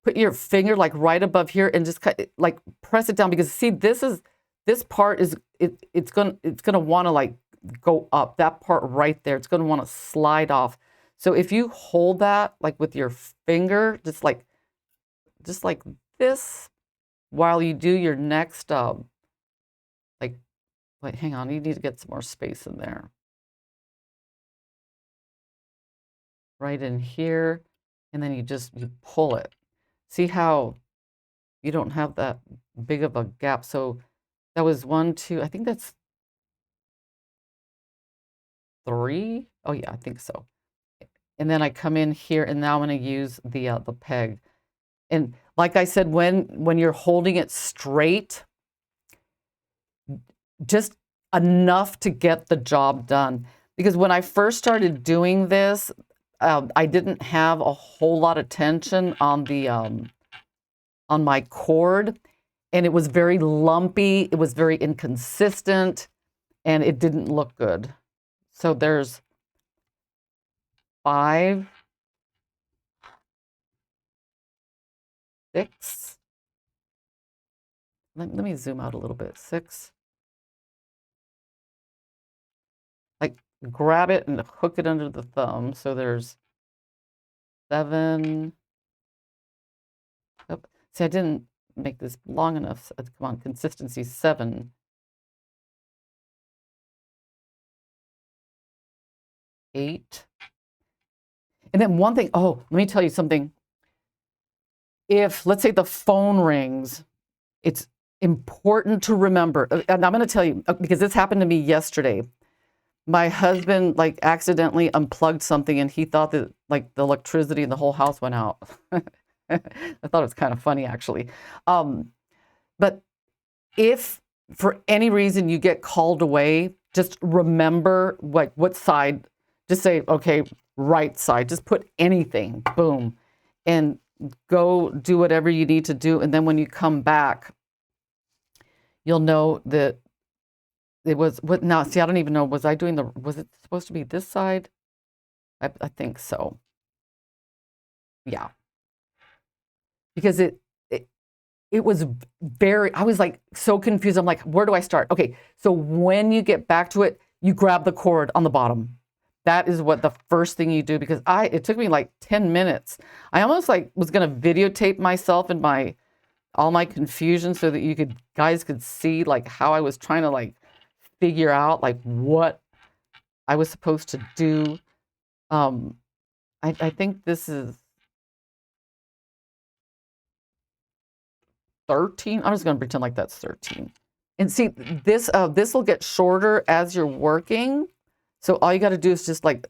put your finger like right above here and just like press it down, because see, this part is it's gonna want to like go up. That part right there, it's gonna want to slide off. So if you hold that like with your finger, just like this, while you do your next like, wait, hang on, you need to get some more space in there. Right in here, and then you pull it. See how you don't have that big of a gap. So that was 1, 2, I think that's 3. Oh yeah, I think so. And then I come in here, and now I'm going to use the peg. And like I said, when you're holding it straight, just enough to get the job done. Because when I first started doing this, I didn't have a whole lot of tension on on my cord, and it was very lumpy. It was very inconsistent, and it didn't look good. So there's 5, 6. Let me zoom out a little bit. 6. Like, grab it and hook it under the thumb. So there's 7. Oh, see, I didn't make this long enough. Come on, consistency 7. 8. And then one thing, oh, let me tell you something. If, let's say, the phone rings, it's important to remember, and I'm going to tell you, because this happened to me yesterday. My husband like accidentally unplugged something, and he thought that like the electricity in the whole house went out. I thought it was kind of funny, actually. But if for any reason you get called away, just remember like what side. Just say, okay, right side. Just put anything, boom, and go do whatever you need to do. And then when you come back, you'll know that it was what. Now, see, I don't even know. Was it supposed to be this side? I think so. Yeah, because it was very. I was like so confused. I'm like, where do I start? Okay, so when you get back to it, you grab the cord on the bottom. That is what the first thing you do, because it took me like 10 minutes. I almost like was gonna videotape myself and all my confusion, so that you guys could see like how I was trying to like figure out like what I was supposed to do. I think this is 13. I'm just going to pretend like that's 13. And see, this will get shorter as you're working. So all you got to do is just like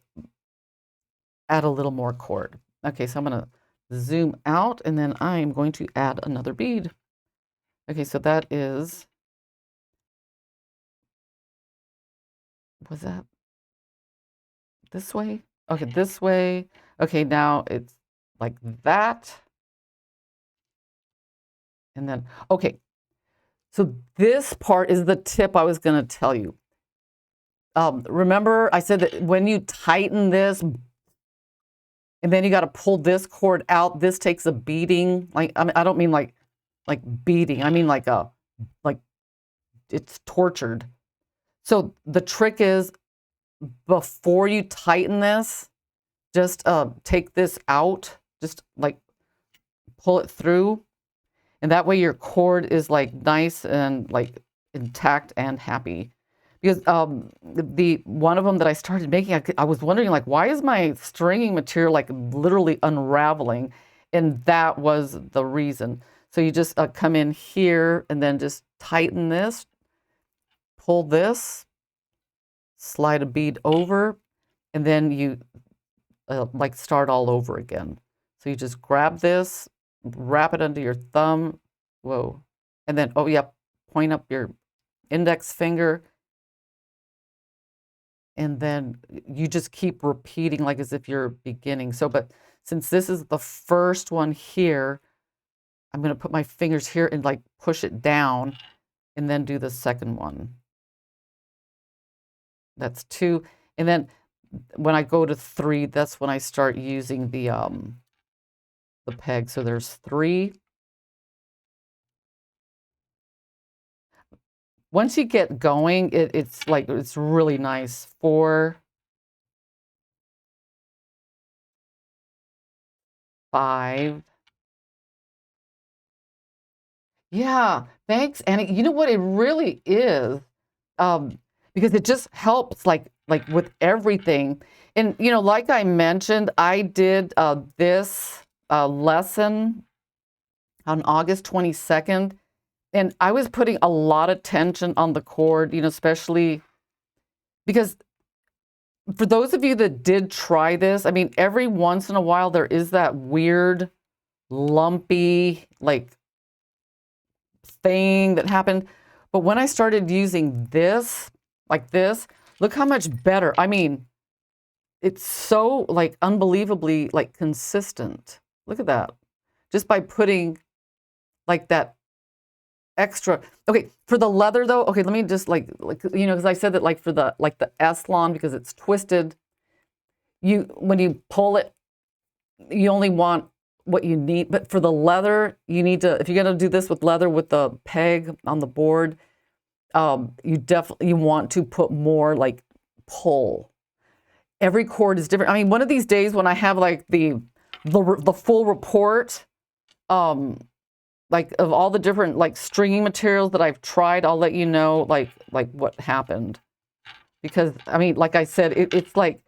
add a little more cord. Okay, so I'm going to zoom out and then I'm going to add another bead. Okay, so that is, was that this way? Okay, this way. Okay, now it's like that. And then, okay, so this part is the tip I was going to tell you. Remember I said that when you tighten this, and then you got to pull this cord out, this takes a beating. Like, I mean, I don't mean like beating. I mean like it's tortured. So the trick is before you tighten this, just take this out, just like pull it through. And that way your cord is like nice and like intact and happy. Because the one of them that I started making, I was wondering like, why is my stringing material like literally unraveling? And that was the reason. So you just come in here and then just tighten this, pull this, slide a bead over, and then you like start all over again. So you just grab this, wrap it under your thumb, whoa, and then, oh yeah, point up your index finger, and then you just keep repeating like as if you're beginning. So, but since this is the first one here, I'm going to put my fingers here and like push it down and then do the second one. That's 2. And then when I go to 3, that's when I start using the peg. So there's 3. Once you get going, it's like, it's really nice. 4, 5. Yeah, thanks, Annie. You know what? It really is, because it just helps like with everything. And you know, like I mentioned, I did this lesson on August 22nd, and I was putting a lot of tension on the cord, you know, especially because for those of you that did try this, I mean, every once in a while there is that weird, lumpy, like thing that happened. But when I started using this, like this, look how much better. I mean, it's so like unbelievably like consistent. Look at that. Just by putting like that extra. Okay, for the leather though, okay, let me just like you know, because I said that like for the S-Lon, because it's twisted, when you pull it, you only want what you need. But for the leather, you need to, if you're going to do this with leather with the peg on the board, you want to put more like pull. Every cord is different. I mean, one of these days when I have like the full report, like of all the different like stringing materials that I've tried, I'll let you know like what happened. Because I mean, like I said, it's like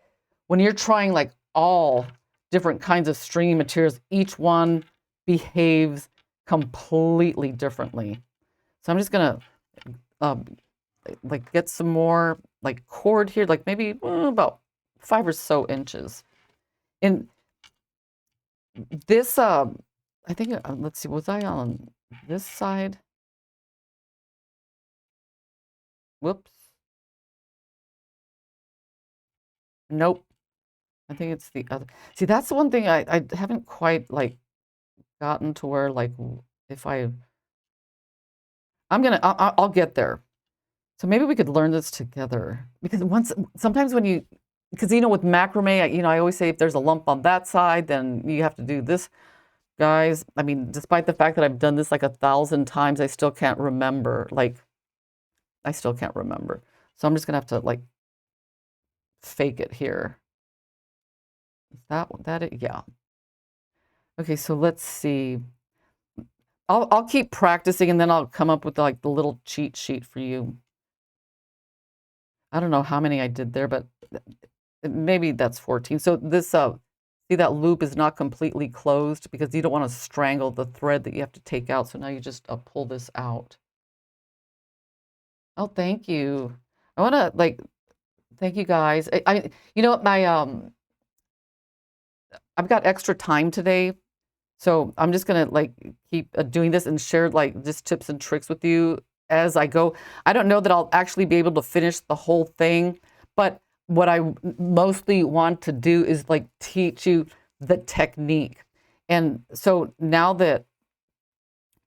when you're trying like all different kinds of stringing materials, each one behaves completely differently. So I'm just gonna like get some more like cord here, like maybe about 5 or so inches. And this, I think, let's see, was I on this side? Whoops. Nope. I think it's the other. See, that's the one thing I haven't quite like gotten to where like if I'll get there. So maybe we could learn this together, because sometimes when you, because you know with macrame, you know, I always say if there's a lump on that side, then you have to do this. Guys, I mean, despite the fact that I've done this like 1,000 times, I still can't remember. Like, I still can't remember. So I'm just gonna have to like fake it here. Is that it? Yeah. Okay, so let's see. I'll keep practicing and then I'll come up with like the little cheat sheet for you. I don't know how many I did there, but maybe that's 14. So this See, that loop is not completely closed because you don't want to strangle the thread that you have to take out. So now you just pull this out. Oh, thank you. I want to like thank you guys. You know what, my I've got extra time today, so I'm just gonna like keep doing this and share like just tips and tricks with you as I go. I don't know that I'll actually be able to finish the whole thing, but what I mostly want to do is like teach you the technique. And so now that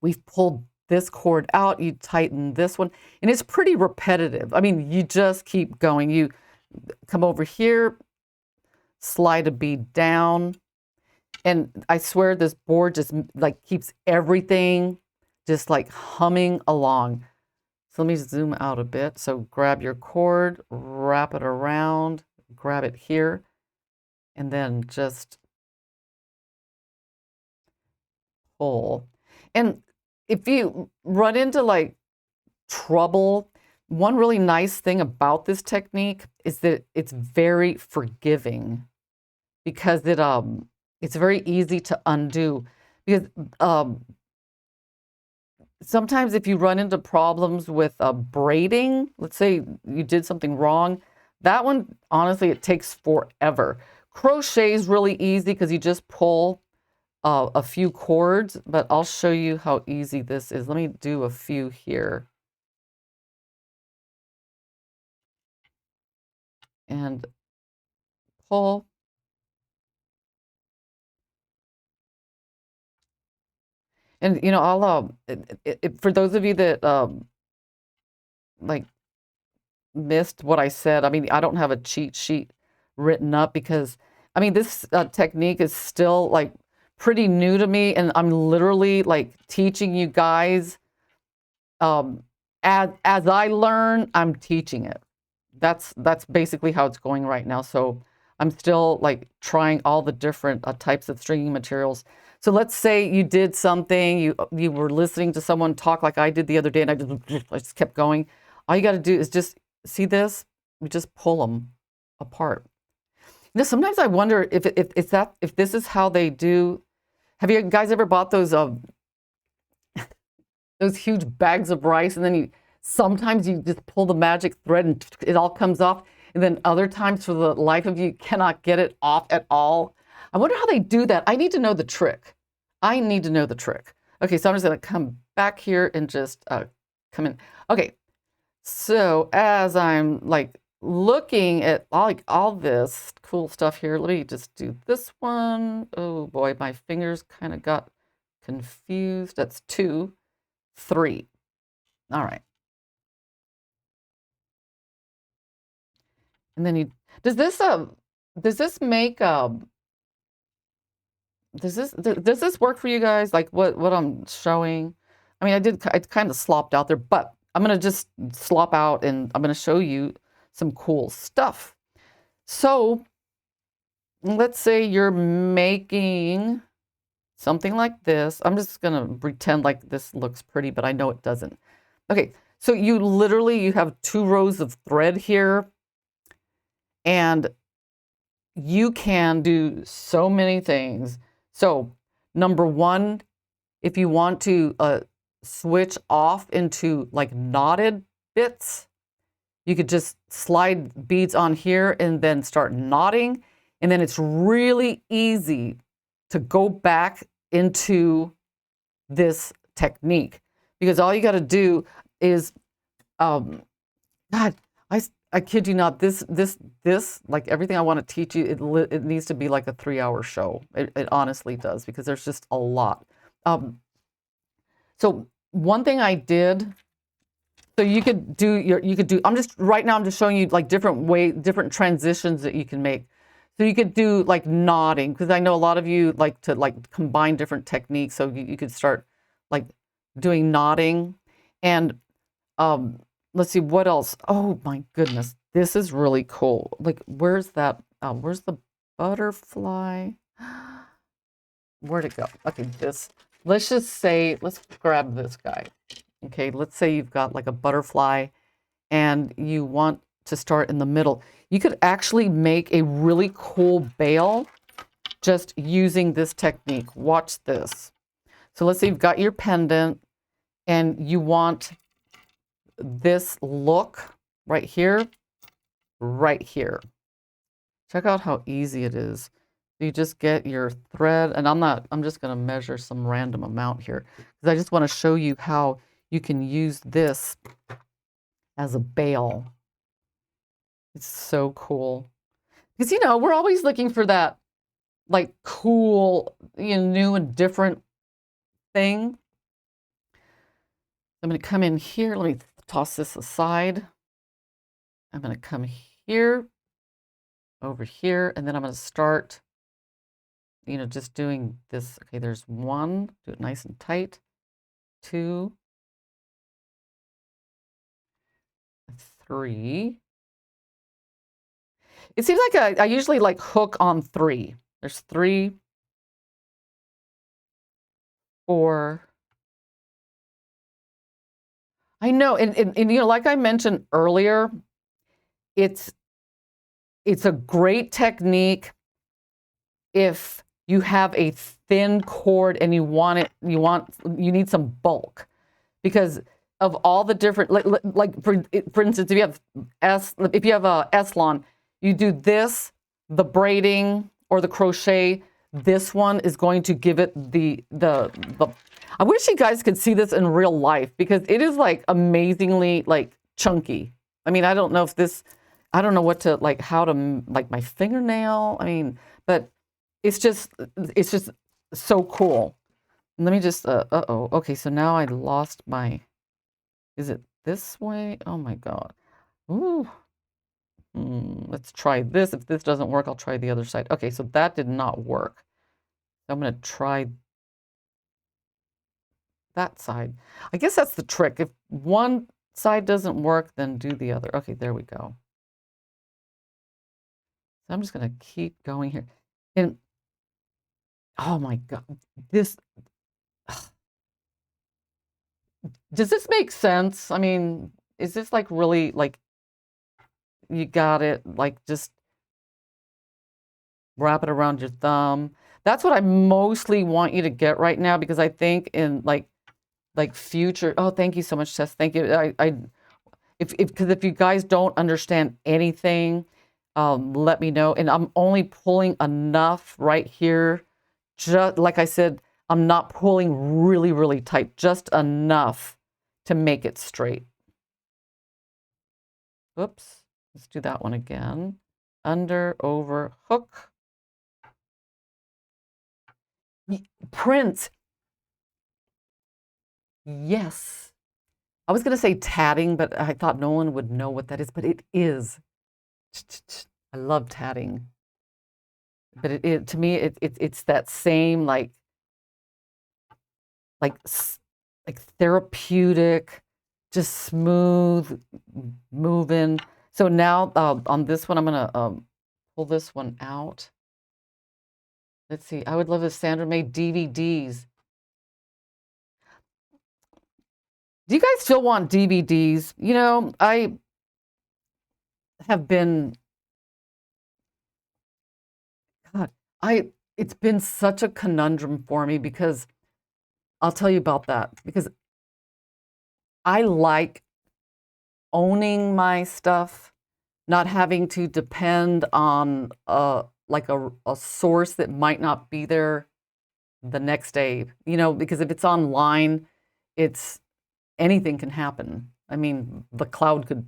we've pulled this cord out, you tighten this one, and it's pretty repetitive. I mean, you just keep going. You come over here, slide a bead down, and I swear this board just like keeps everything just like humming along. So let me zoom out a bit. So grab your cord, wrap it around, grab it here, and then just pull. And if you run into like trouble, one really nice thing about this technique is that it's very forgiving because it's very easy to undo. Because sometimes if you run into problems with braiding, let's say you did something wrong, that one, honestly, it takes forever. Crochet is really easy because you just pull a few cords, but I'll show you how easy this is. Let me do a few here. And pull. And, you know, I'll, for those of you that, like, missed what I said, I mean, I don't have a cheat sheet written up because, I mean, this technique is still, like, pretty new to me, and I'm literally, like, teaching you guys, as I learn, I'm teaching it. That's basically how it's going right now. So I'm still like trying all the different types of stringing materials. So let's say you did something, you were listening to someone talk like I did the other day, and I just kept going. All you got to do is just see this. We just pull them apart. You know, sometimes I wonder if this is how they do. Have you guys ever bought those huge bags of rice, and then sometimes you just pull the magic thread and it all comes off, and then other times for the life of you cannot get it off at all. I wonder how they do that. I need to know the trick. I need to know the trick. Okay, so I'm just going to come back here and just come in. Okay, so as I'm like looking at all this cool stuff here, let me just do this one. Oh boy, my fingers kind of got confused. That's 2, 3. All right. And then does this make does this work for you guys? Like what I'm showing? I mean, I kind of slopped out there, but I'm gonna just slop out and I'm gonna show you some cool stuff. So let's say you're making something like this. I'm just gonna pretend like this looks pretty, but I know it doesn't. Okay, so you have 2 rows of thread here. And you can do so many things. So number 1, if you want to switch off into like knotted bits, you could just slide beads on here and then start knotting. And then it's really easy to go back into this technique because all you got to do is, God, I kid you not, this, like everything I want to teach you, it needs to be like a 3-hour show. It honestly does, because there's just a lot. So one thing I did, so right now I'm just showing you like different transitions that you can make. So you could do like knotting, because I know a lot of you like to like combine different techniques. So you could start like doing knotting, and let's see what else. Oh my goodness, this is really cool. Like, where's that? Where's the butterfly? Where'd it go? Okay, let's just say, let's grab this guy. Okay, let's say you've got like a butterfly and you want to start in the middle. You could actually make a really cool bail just using this technique. Watch this. So let's say you've got your pendant and you want this look right here, right here. Check out how easy it is. You just get your thread, and I'm just going to measure some random amount here because I just want to show you how you can use this as a bail. It's so cool. Because, you know, we're always looking for that, like, cool, you know, new and different thing. I'm going to come in here. Let me toss this aside. I'm going to come here, over here, and then I'm going to start, you know, just doing this. Okay, there's 1. Do it nice and tight. 2, 3. It seems like I usually like hook on 3. There's 3, 4. I know, and you know, like I mentioned earlier, it's a great technique if you have a thin cord and you need some bulk, because of all the different, like for instance, if you have a S-Lon, you do this, the braiding or the crochet, this one is going to give it the I wish you guys could see this in real life because it is like amazingly like chunky. I mean, I don't know what to like, how to like my fingernail. I mean, but it's just so cool. Let me just, uh-oh. Okay, so now I lost my, is it this way? Oh my God. Ooh. Let's try this. If this doesn't work, I'll try the other side. Okay, so that did not work. So I'm going to try that side. I guess that's the trick. If one side doesn't work, then do the other. Okay, there we go. So I'm just going to keep going here. And oh my God, this, does this make sense? I mean, is this like really like, you got it, like just wrap it around your thumb. That's what I mostly want you to get right now, because I think in like future, oh, thank you so much, Tess. Thank you. Because if you guys don't understand anything, let me know. And I'm only pulling enough right here. Just like I said, I'm not pulling really, really tight, just enough to make it straight. Oops. Let's do that one again. Under, over, hook. Print. Yes. I was going to say tatting, but I thought no one would know what that is, but it is. I love tatting. But to me, it's that same like therapeutic, just smooth moving. So now on this one, I'm going to pull this one out. Let's see. I would love if Sandra made DVDs. Do you guys still want DVDs? You know, I have been, God, it's been such a conundrum for me, because I'll tell you about that, because I like owning my stuff, not having to depend on like a source that might not be there the next day, you know, because if it's online, anything can happen. I mean, the cloud could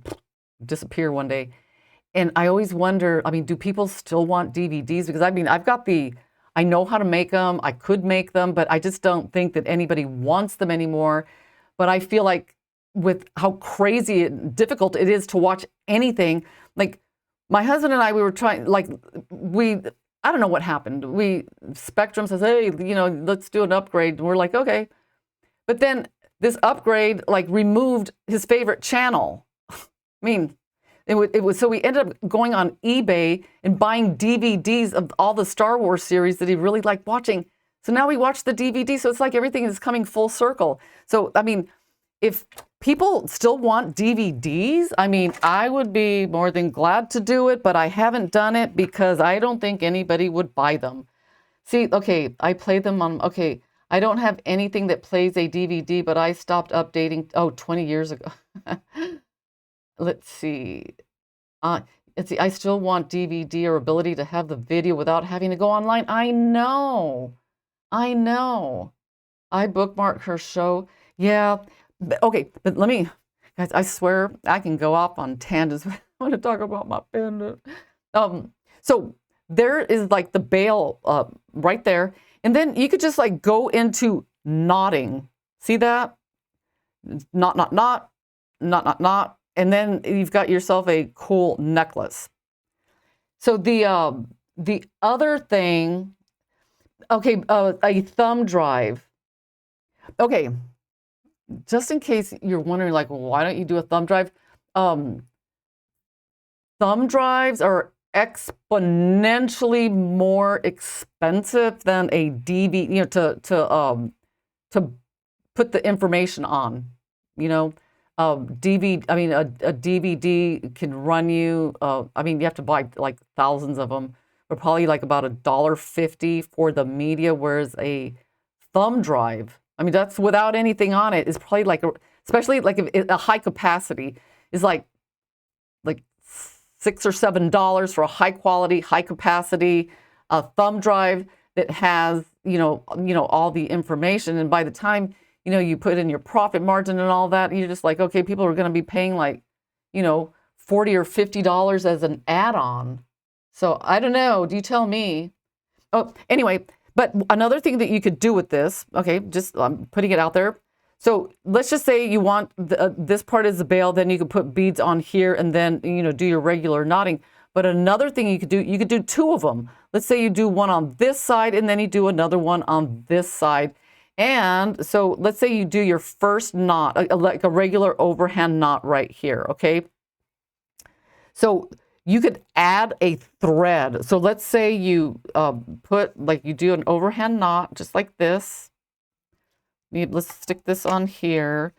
disappear one day. And I always wonder, I mean, do people still want DVDs? Because I mean, I know how to make them, I could make them, but I just don't think that anybody wants them anymore. But I feel like with how crazy and difficult it is to watch anything, like my husband and I, we were trying, like I don't know what happened. Spectrum says, hey, you know, let's do an upgrade. And we're like, okay. But then this upgrade like removed his favorite channel. I mean, it was so we ended up going on eBay and buying DVDs of all the Star Wars series that he really liked watching. So now we watch the DVD. So it's like everything is coming full circle. So, I mean, if people still want DVDs, I mean, I would be more than glad to do it, but I haven't done it because I don't think anybody would buy them. See, okay, I play them on, okay, I don't have anything that plays a DVD, but I stopped updating, oh, 20 years ago. Let's see. Uh, let's see, I still want DVD or ability to have the video without having to go online. I know. I know. I bookmark her show. Yeah. Okay, but let me, guys, I swear I can go off on tangents. I want to talk about my pendant. So there is like the bail right there. And then you could just like go into knotting. See that? Knot, knot, knot, knot, knot, knot. And then you've got yourself a cool necklace. So the other thing, okay, a thumb drive. Okay, just in case you're wondering, like, well, why don't you do a thumb drive? Thumb drives are exponentially more expensive than a DVD, you know, to put the information on, you know. DVD, I mean, a DVD can run you, I mean, you have to buy like thousands of them, but probably like about $1.50 for the media, whereas a thumb drive, I mean, that's without anything on it, is probably like, especially like if a high capacity is like $6 or $7 for a high quality, high capacity thumb drive that has, you know, all the information. And by the time, you know, you put in your profit margin and all that, you're just like, okay, people are going to be paying like, you know, $40 or $50 as an add-on. So I don't know. Do you tell me? Oh, anyway, but another thing that you could do with this, okay, just I'm putting it out there. So let's just say you want this part is the bail, then you could put beads on here and then, you know, do your regular knotting. But another thing you could do two of them. Let's say you do one on this side and then you do another one on this side. And so let's say you do your first knot, like a regular overhand knot right here, okay? So you could add a thread. So let's say you put, like you do an overhand knot just like this. Let's stick this on here.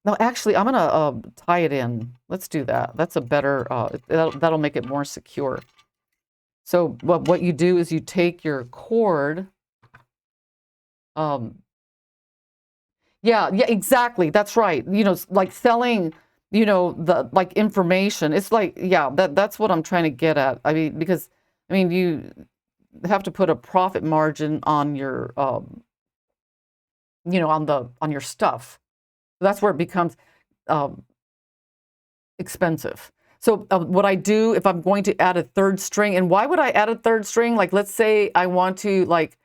No, actually, I'm gonna tie it in. Let's do that. That's a better, that'll make it more secure. So what you do is you take your cord. Yeah, exactly. That's right. You know, like selling, you know, the like information. It's like, yeah, that's what I'm trying to get at. I mean, because I mean, you have to put a profit margin on your, you know, on your stuff. That's where it becomes expensive. So what I do if I'm going to add a third string, and why would I add a third string? Like, let's say I want to like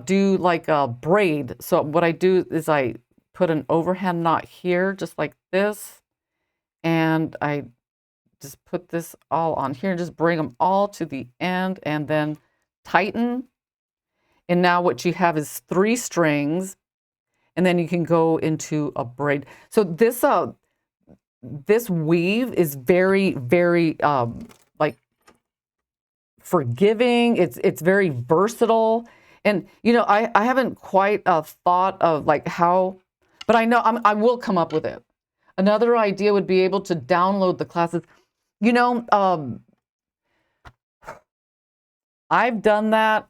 do like a braid. So what I do is I put an overhand knot here, just like this, and I just put this all on here and just bring them all to the end and then tighten. And now what you have is 3 strings, and then you can go into a braid. So this weave is very, very like forgiving. It's very versatile. And, you know, I haven't quite thought of like how, but I know I will come up with it. Another idea would be able to download the classes. You know, I've done that.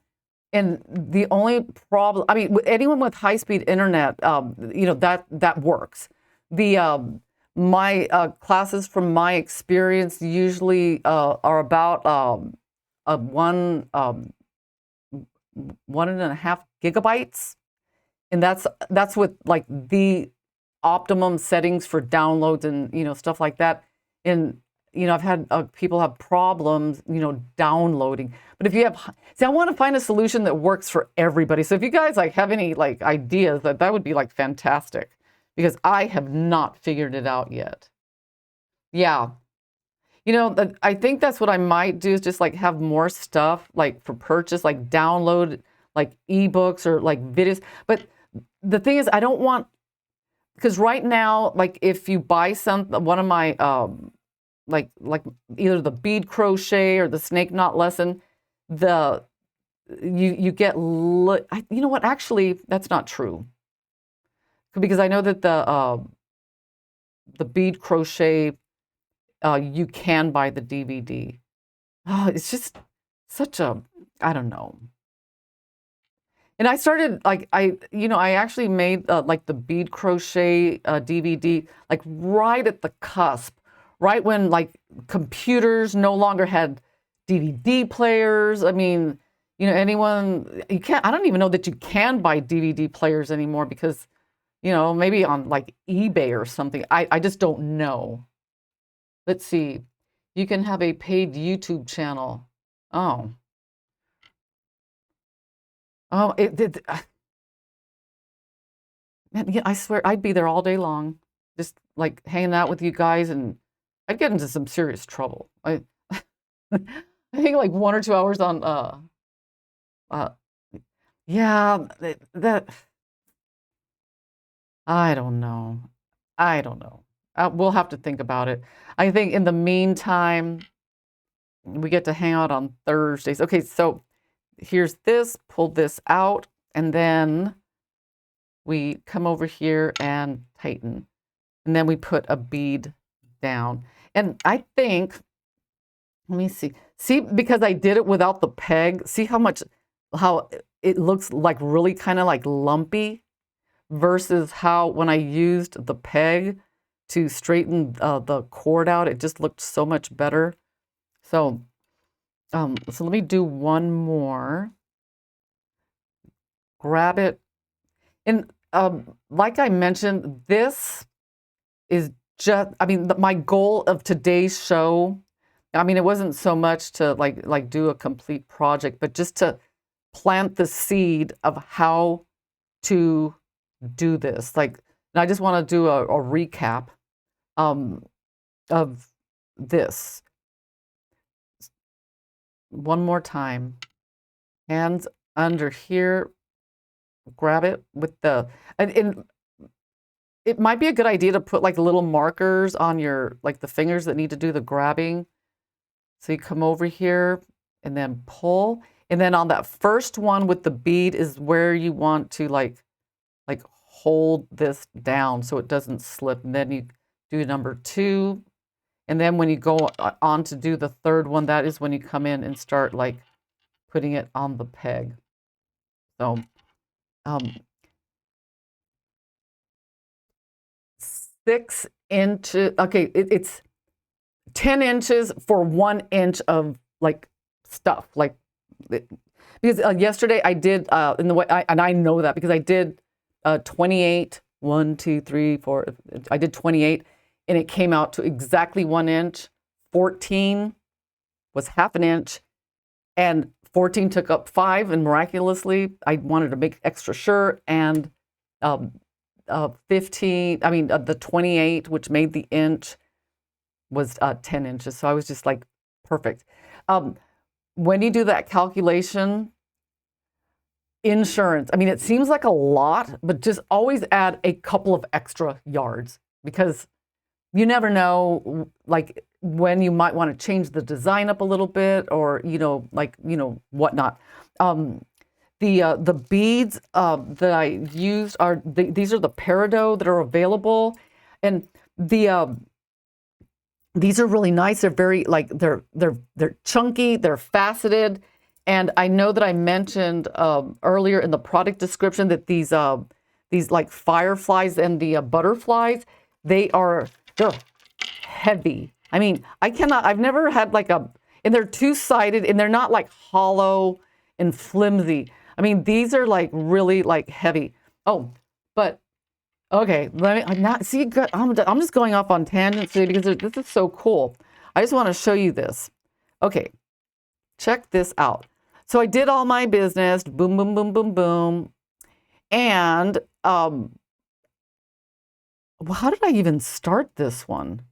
And the only problem, I mean, anyone with high-speed internet, you know, that works. The my classes, from my experience, usually are about 1.5 gigabytes, and that's with like the optimum settings for downloads and, you know, stuff like that. And you know, I've had people have problems, you know, downloading. But if you have, see, I want to find a solution that works for everybody. So if you guys like have any like ideas, that would be like fantastic, because I have not figured it out yet. Yeah. You know, I think that's what I might do, is just like have more stuff like for purchase, like download like ebooks or like videos. But the thing is, I don't want, because right now, like if you buy one of my like either the bead crochet or the snake knot lesson, you get, you know what, actually that's not true, because I know that the bead crochet, you can buy the DVD. Oh, it's just such a, I don't know. And I started like I actually made like the bead crochet DVD like right at the cusp, right when like computers no longer had DVD players. I mean, anyone you can't. I don't even know that you can buy DVD players anymore because maybe on like eBay or something. I just don't know. Let's see. You can have a paid YouTube channel. Oh. Oh, it did. Man, yeah, I swear I'd be there all day long, just like hanging out with you guys, and I'd get into some serious trouble. I think like 1 or 2 hours on, uh, yeah, that, I don't know. I don't know. We'll have to think about it. I think in the meantime, we get to hang out on Thursdays. Okay, so here's this, pull this out, and then we come over here and tighten. And then we put a bead down. And I think, let me see. See, because I did it without the peg, see how it looks like really kind of like lumpy versus how when I used the peg to straighten the cord out, it just looked so much better. So, so let me do one more. Grab it. And like I mentioned, this is just, I mean, my goal of today's show, I mean, it wasn't so much to like do a complete project, but just to plant the seed of how to do this. Like, and I just want to do a recap of this. One more time. Hands under here. Grab it with the, and it might be a good idea to put like little markers on your, like the fingers that need to do the grabbing. So you come over here and then pull. And then on that first one with the bead is where you want to like hold this down so it doesn't slip. And then you do number 2. And then when you go on to do the third one, that is when you come in and start like putting it on the peg. So, 6 inches, okay, it's 10 inches for 1 inch of like stuff, like, because yesterday I did, in the way, and I know that because I did 28, 1, 2, 3, 4, I did 28, and it came out to exactly 1 inch. 14 was half an inch, and 14 took up 5, and miraculously, I wanted to make extra sure, and 15, I mean, the 28, which made the inch, was 10 inches. So I was just like, perfect. When you do that calculation, insurance, I mean, it seems like a lot, but just always add a couple of extra yards because you never know, like, when you might want to change the design up a little bit or, whatnot. The beads that I used are, these are the peridot that are available. And these are really nice. They're very, like, they're chunky, they're faceted. And I know that I mentioned earlier in the product description that these like fireflies and the butterflies, they're heavy. I mean, I've never had like and they're two-sided and they're not like hollow and flimsy. I mean, these are like really like heavy. Oh, but okay, let me not see. I'm just going off on tangents today because this is so cool. I just want to show you this. Okay, check this out. So I did all my business, boom, boom, boom, boom, boom, and well, how did I even start this one?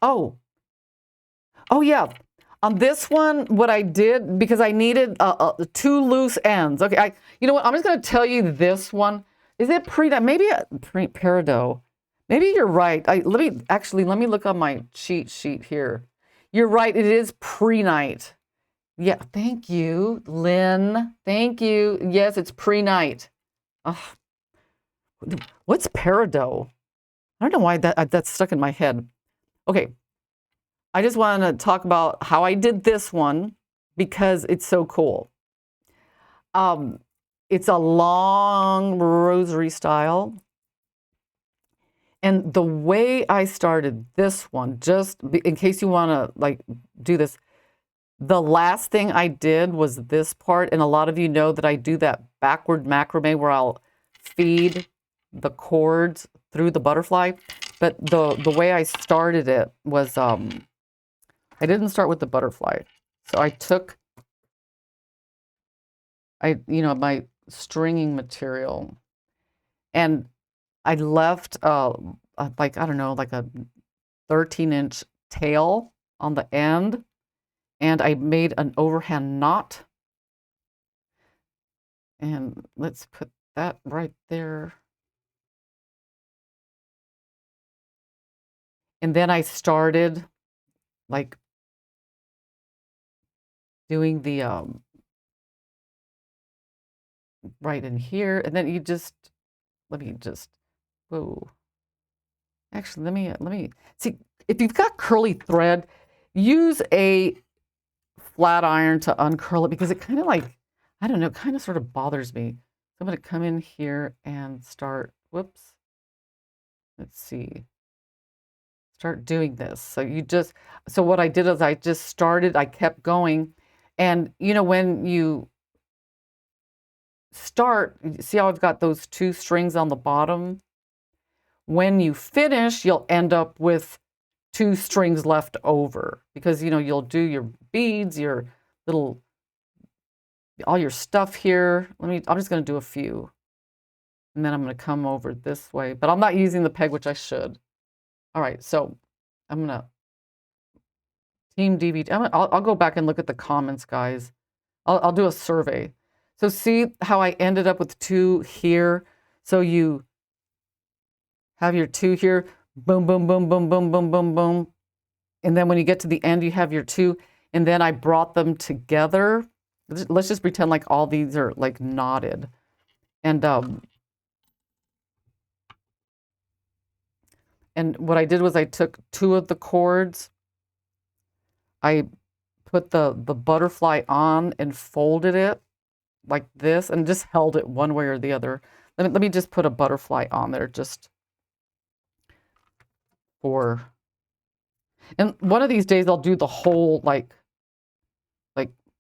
Oh yeah. On this one, what I did, because I needed 2 loose ends. Okay, you know what? I'm just going to tell you this one. Is it maybe peridot? Maybe you're right. Let me look on my cheat sheet here. You're right. It is pre-night. Yeah. Thank you, Lynn. Thank you. Yes, it's pre-night. What's peridot? I don't know why that's stuck in my head. Okay. I just want to talk about how I did this one because it's so cool. It's a long rosary style. And the way I started this one, just in case you want to like do this, the last thing I did was this part. And a lot of you know that I do that backward macrame where I'll feed the cords through the butterfly. But the way I started it was, I didn't start with the butterfly. So I took, my stringing material, and I left like, I don't know, like a 13-inch tail on the end, and I made an overhand knot. And let's put that right there. And then I started like doing the right in here, and then you just whoa. Actually, let me see, if you've got curly thread, use a flat iron to uncurl it, because it kind of like, I don't know, kind of sort of bothers me. So I'm going to come in here and start, whoops. Let's see. Start doing this. So what I did is I just started, I kept going. And when you start, see how I've got those 2 strings on the bottom? When you finish, you'll end up with 2 strings left over, because you'll do your beads, your little, all your stuff here. I'm just going to do a few, and then I'm going to come over this way, but I'm not using the peg, which I should. All right, so I'm going to Team DVD. I'll go back and look at the comments, guys. I'll do a survey. So see how I ended up with 2 here? So you have your 2 here, boom, boom, boom, boom, boom, boom, boom, boom. And then when you get to the end, you have your 2, and then I brought them together. Let's just pretend like all these are like knotted. And what I did was I took 2 of the cords, I put the butterfly on and folded it like this, and just held it one way or the other. Let me just put a butterfly on there just for, and one of these days I'll do the whole like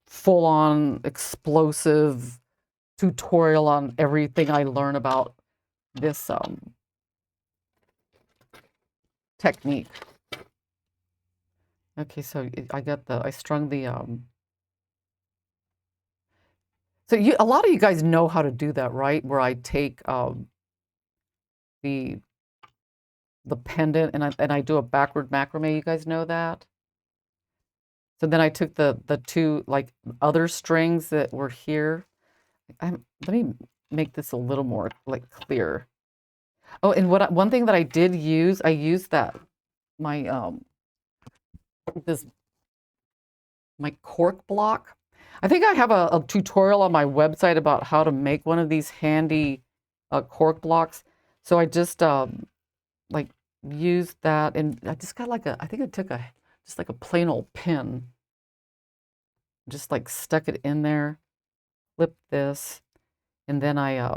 full-on explosive tutorial on everything I learn about this technique. Okay, so I strung the so a lot of you guys know how to do that, right? Where I take the pendant and I do a backward macrame. You guys know that? So then I took the 2 like other strings that were here. Let me make this a little more like clear. Oh, and one thing that I did use, I used that my my cork block. I think I have a tutorial on my website about how to make one of these handy cork blocks. So I just like used that, and I just got like I think I took just like a plain old pin, just like stuck it in there, flipped this, and then I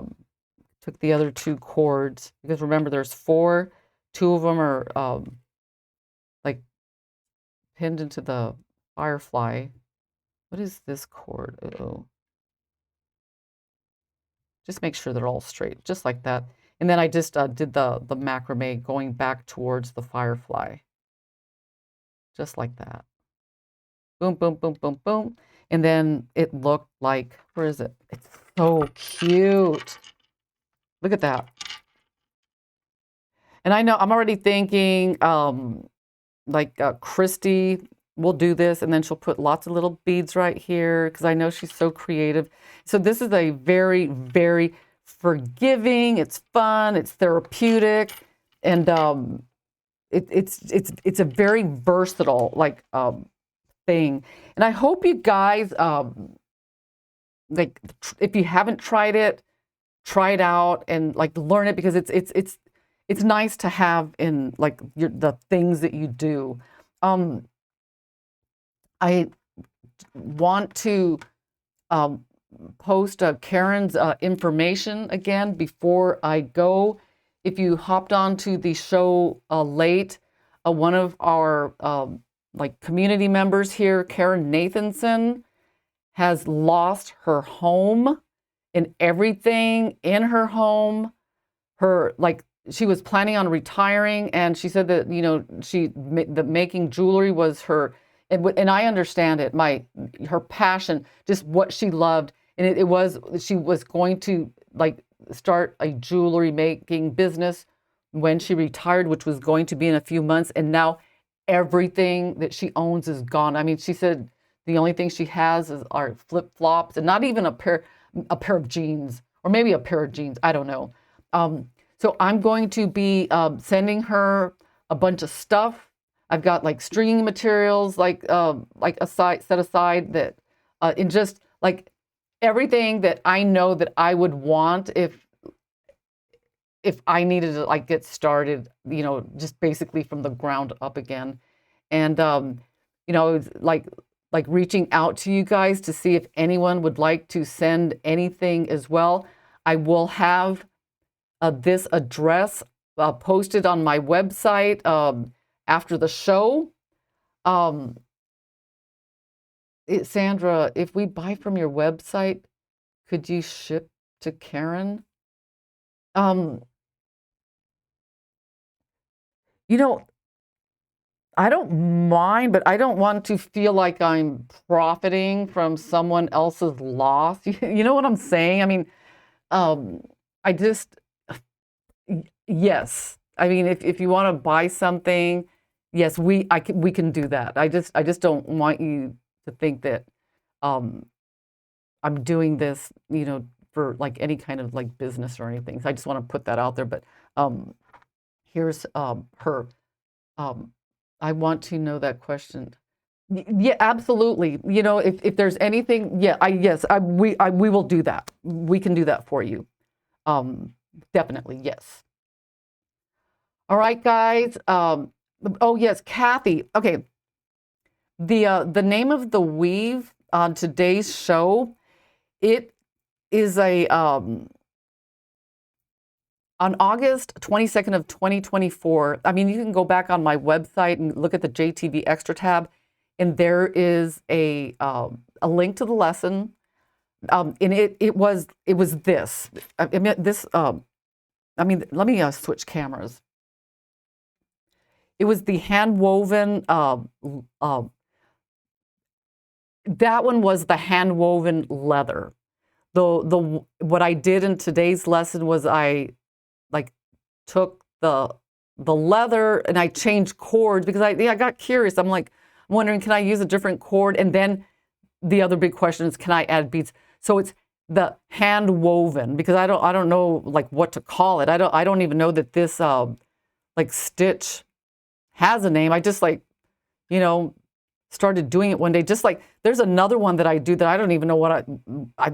took the other 2 cords, because remember there's 4, 2 of them are like pinned into the firefly. What is this cord? Uh-oh. Just make sure they're all straight, just like that. And then I just did the macrame going back towards the firefly, just like that. Boom, boom, boom, boom, boom. And then it looked like, where is it? It's so cute. Look at that. And I know I'm already thinking like Christy will do this, and then she'll put lots of little beads right here, because I know she's so creative. So this is a very, very forgiving, it's fun, it's therapeutic, and it's a very versatile like thing. And I hope you guys like, if you haven't tried it, try it out and like learn it, because it's nice to have in like the things that you do. I just want to post Karen's information again before I go. If you hopped onto the show late, one of our like community members here, Karen Nathanson, has lost her home and everything in her home. Her, like, she was planning on retiring, and she said that, you know, the making jewelry was her, and I understand it, her passion, just what she loved. And she was going to like start a jewelry making business when she retired, which was going to be in a few months. And now everything that she owns is gone. I mean, she said the only thing she has are flip-flops, and not even a pair of jeans, or maybe a pair of jeans. I don't know. So I'm going to be sending her a bunch of stuff. I've got like stringing materials, like set aside, that in just like everything that I know that I would want if I needed to like get started, you know, just basically from the ground up again. And you know, it's like reaching out to you guys to see if anyone would like to send anything as well. I will have this address posted on my website after the show. Sandra, if we buy from your website, could you ship to Karen? You know, I don't mind, but I don't want to feel like I'm profiting from someone else's loss. You know what I'm saying? I mean, I just, yes. I mean, if you want to buy something, yes, we can do that. I just don't want you to think that I'm doing this, you know, for like any kind of like business or anything. So I just want to put that out there. But here's her. I want to know that question. Yeah, absolutely. You know, if there's anything, yeah, we will do that. We can do that for you. Definitely, yes. All right, guys. Oh yes, Kathy. Okay. The name of the weave on today's show, it is a on August 22nd of 2024. I mean, you can go back on my website and look at the JTV Extra tab, and there is a link to the lesson. And it was this. I mean, this. I mean, let me switch cameras. It was the hand-woven. That one was the hand-woven leather. What I did in today's lesson was I like took the leather and I changed cords because I got curious. I'm like wondering, can I use a different cord? And then the other big question is, can I add beads? So it's the hand woven, because I don't know like what to call it. I don't even know that this like stitch has a name. I just like, you know, started doing it one day. Just like there's another one that I do that I don't even know what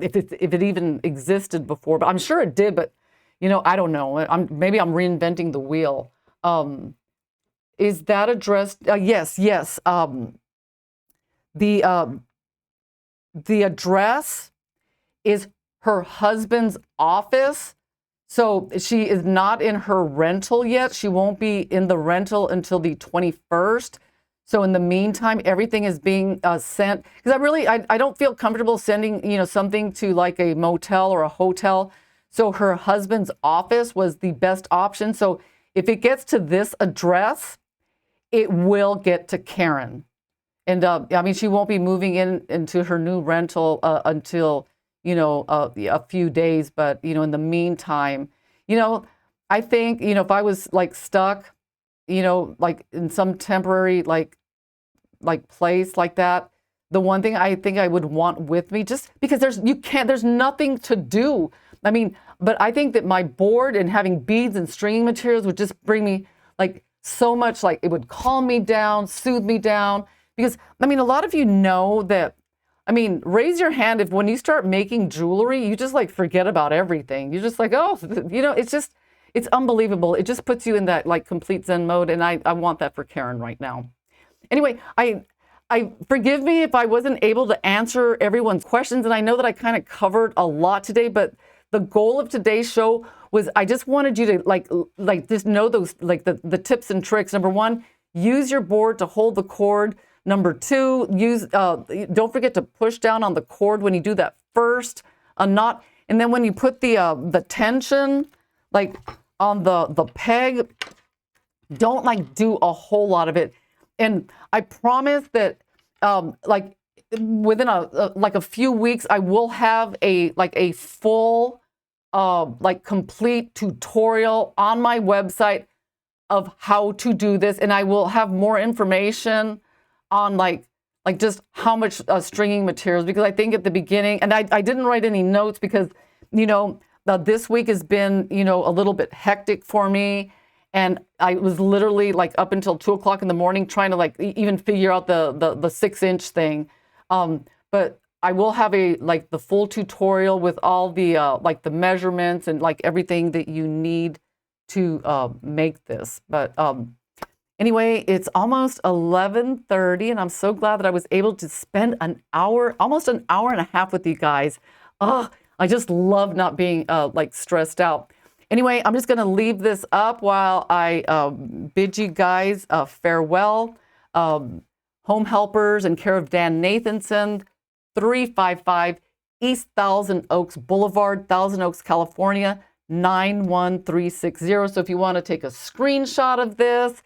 if it even existed before, but I'm sure it did. But you know, I don't know. Maybe I'm reinventing the wheel. Is that addressed? Yes. The address is her husband's office. So she is not in her rental yet. She won't be in the rental until the 21st. So in the meantime, everything is being sent. Because I don't feel comfortable sending, you know, something to like a motel or a hotel. So her husband's office was the best option. So if it gets to this address, it will get to Karen. And I mean, she won't be moving into her new rental until, you know, a few days. But, you know, in the meantime, you know, I think, you know, if I was like stuck, you know, like in some temporary like place like that, the one thing I think I would want with me, just because there's nothing to do. I mean, but I think that my board and having beads and stringing materials would just bring me like so much, like it would calm me down, soothe me down. Because I mean, a lot of you know that, I mean, raise your hand if when you start making jewelry, you just like forget about everything. You're just like, oh, you know, it's unbelievable. It just puts you in that like complete Zen mode. And I want that for Karen right now. Anyway, I forgive me if I wasn't able to answer everyone's questions, and I know that I kind of covered a lot today, but the goal of today's show was I just wanted you to like just know those like the tips and tricks. Number one, use your board to hold the cord. Number two, don't forget to push down on the cord when you do that first knot, and then when you put the tension like on the peg, don't like do a whole lot of it. And I promise that like within a few weeks, I will have a full like complete tutorial on my website of how to do this, and I will have more information on like just how much stringing materials, because I think at the beginning, and I didn't write any notes because this week has been a little bit hectic for me. And I was literally like up until 2 o'clock in the morning trying to like even figure out the 6-inch thing. But I will have the full tutorial with all the like the measurements and like everything that you need to make this. But anyway, it's almost 11:30, and I'm so glad that I was able to spend almost an hour and a half with you guys. Oh, I just love not being like stressed out. Anyway, I'm just going to leave this up while I bid you guys farewell. Home Helpers in care of Dan Nathanson, 355 East Thousand Oaks Boulevard, Thousand Oaks, California, 91360. So if you want to take a screenshot of this,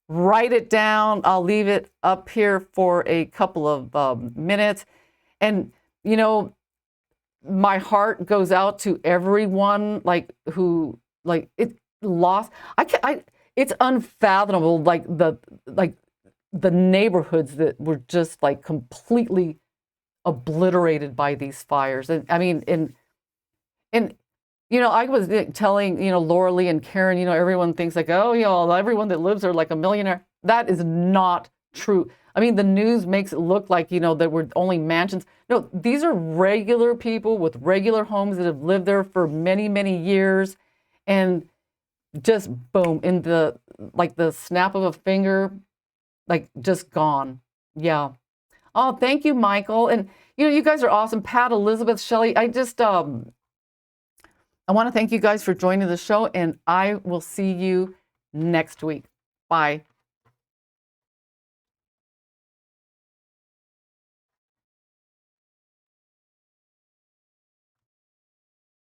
write it down. I'll leave it up here for a couple of minutes. And, my heart goes out to everyone who it lost. It's unfathomable the neighborhoods that were just like completely obliterated by these fires. And I mean, and I was telling Laura Lee and Karen, everyone thinks like, oh, everyone that lives there like a millionaire. That is not true. I mean, the news makes it look like, there were only mansions. No, these are regular people with regular homes that have lived there for many, many years. And just boom, in the snap of a finger, just gone. Yeah. Oh, thank you, Michael. And, you guys are awesome. Pat, Elizabeth, Shelley, I want to thank you guys for joining the show, and I will see you next week. Bye.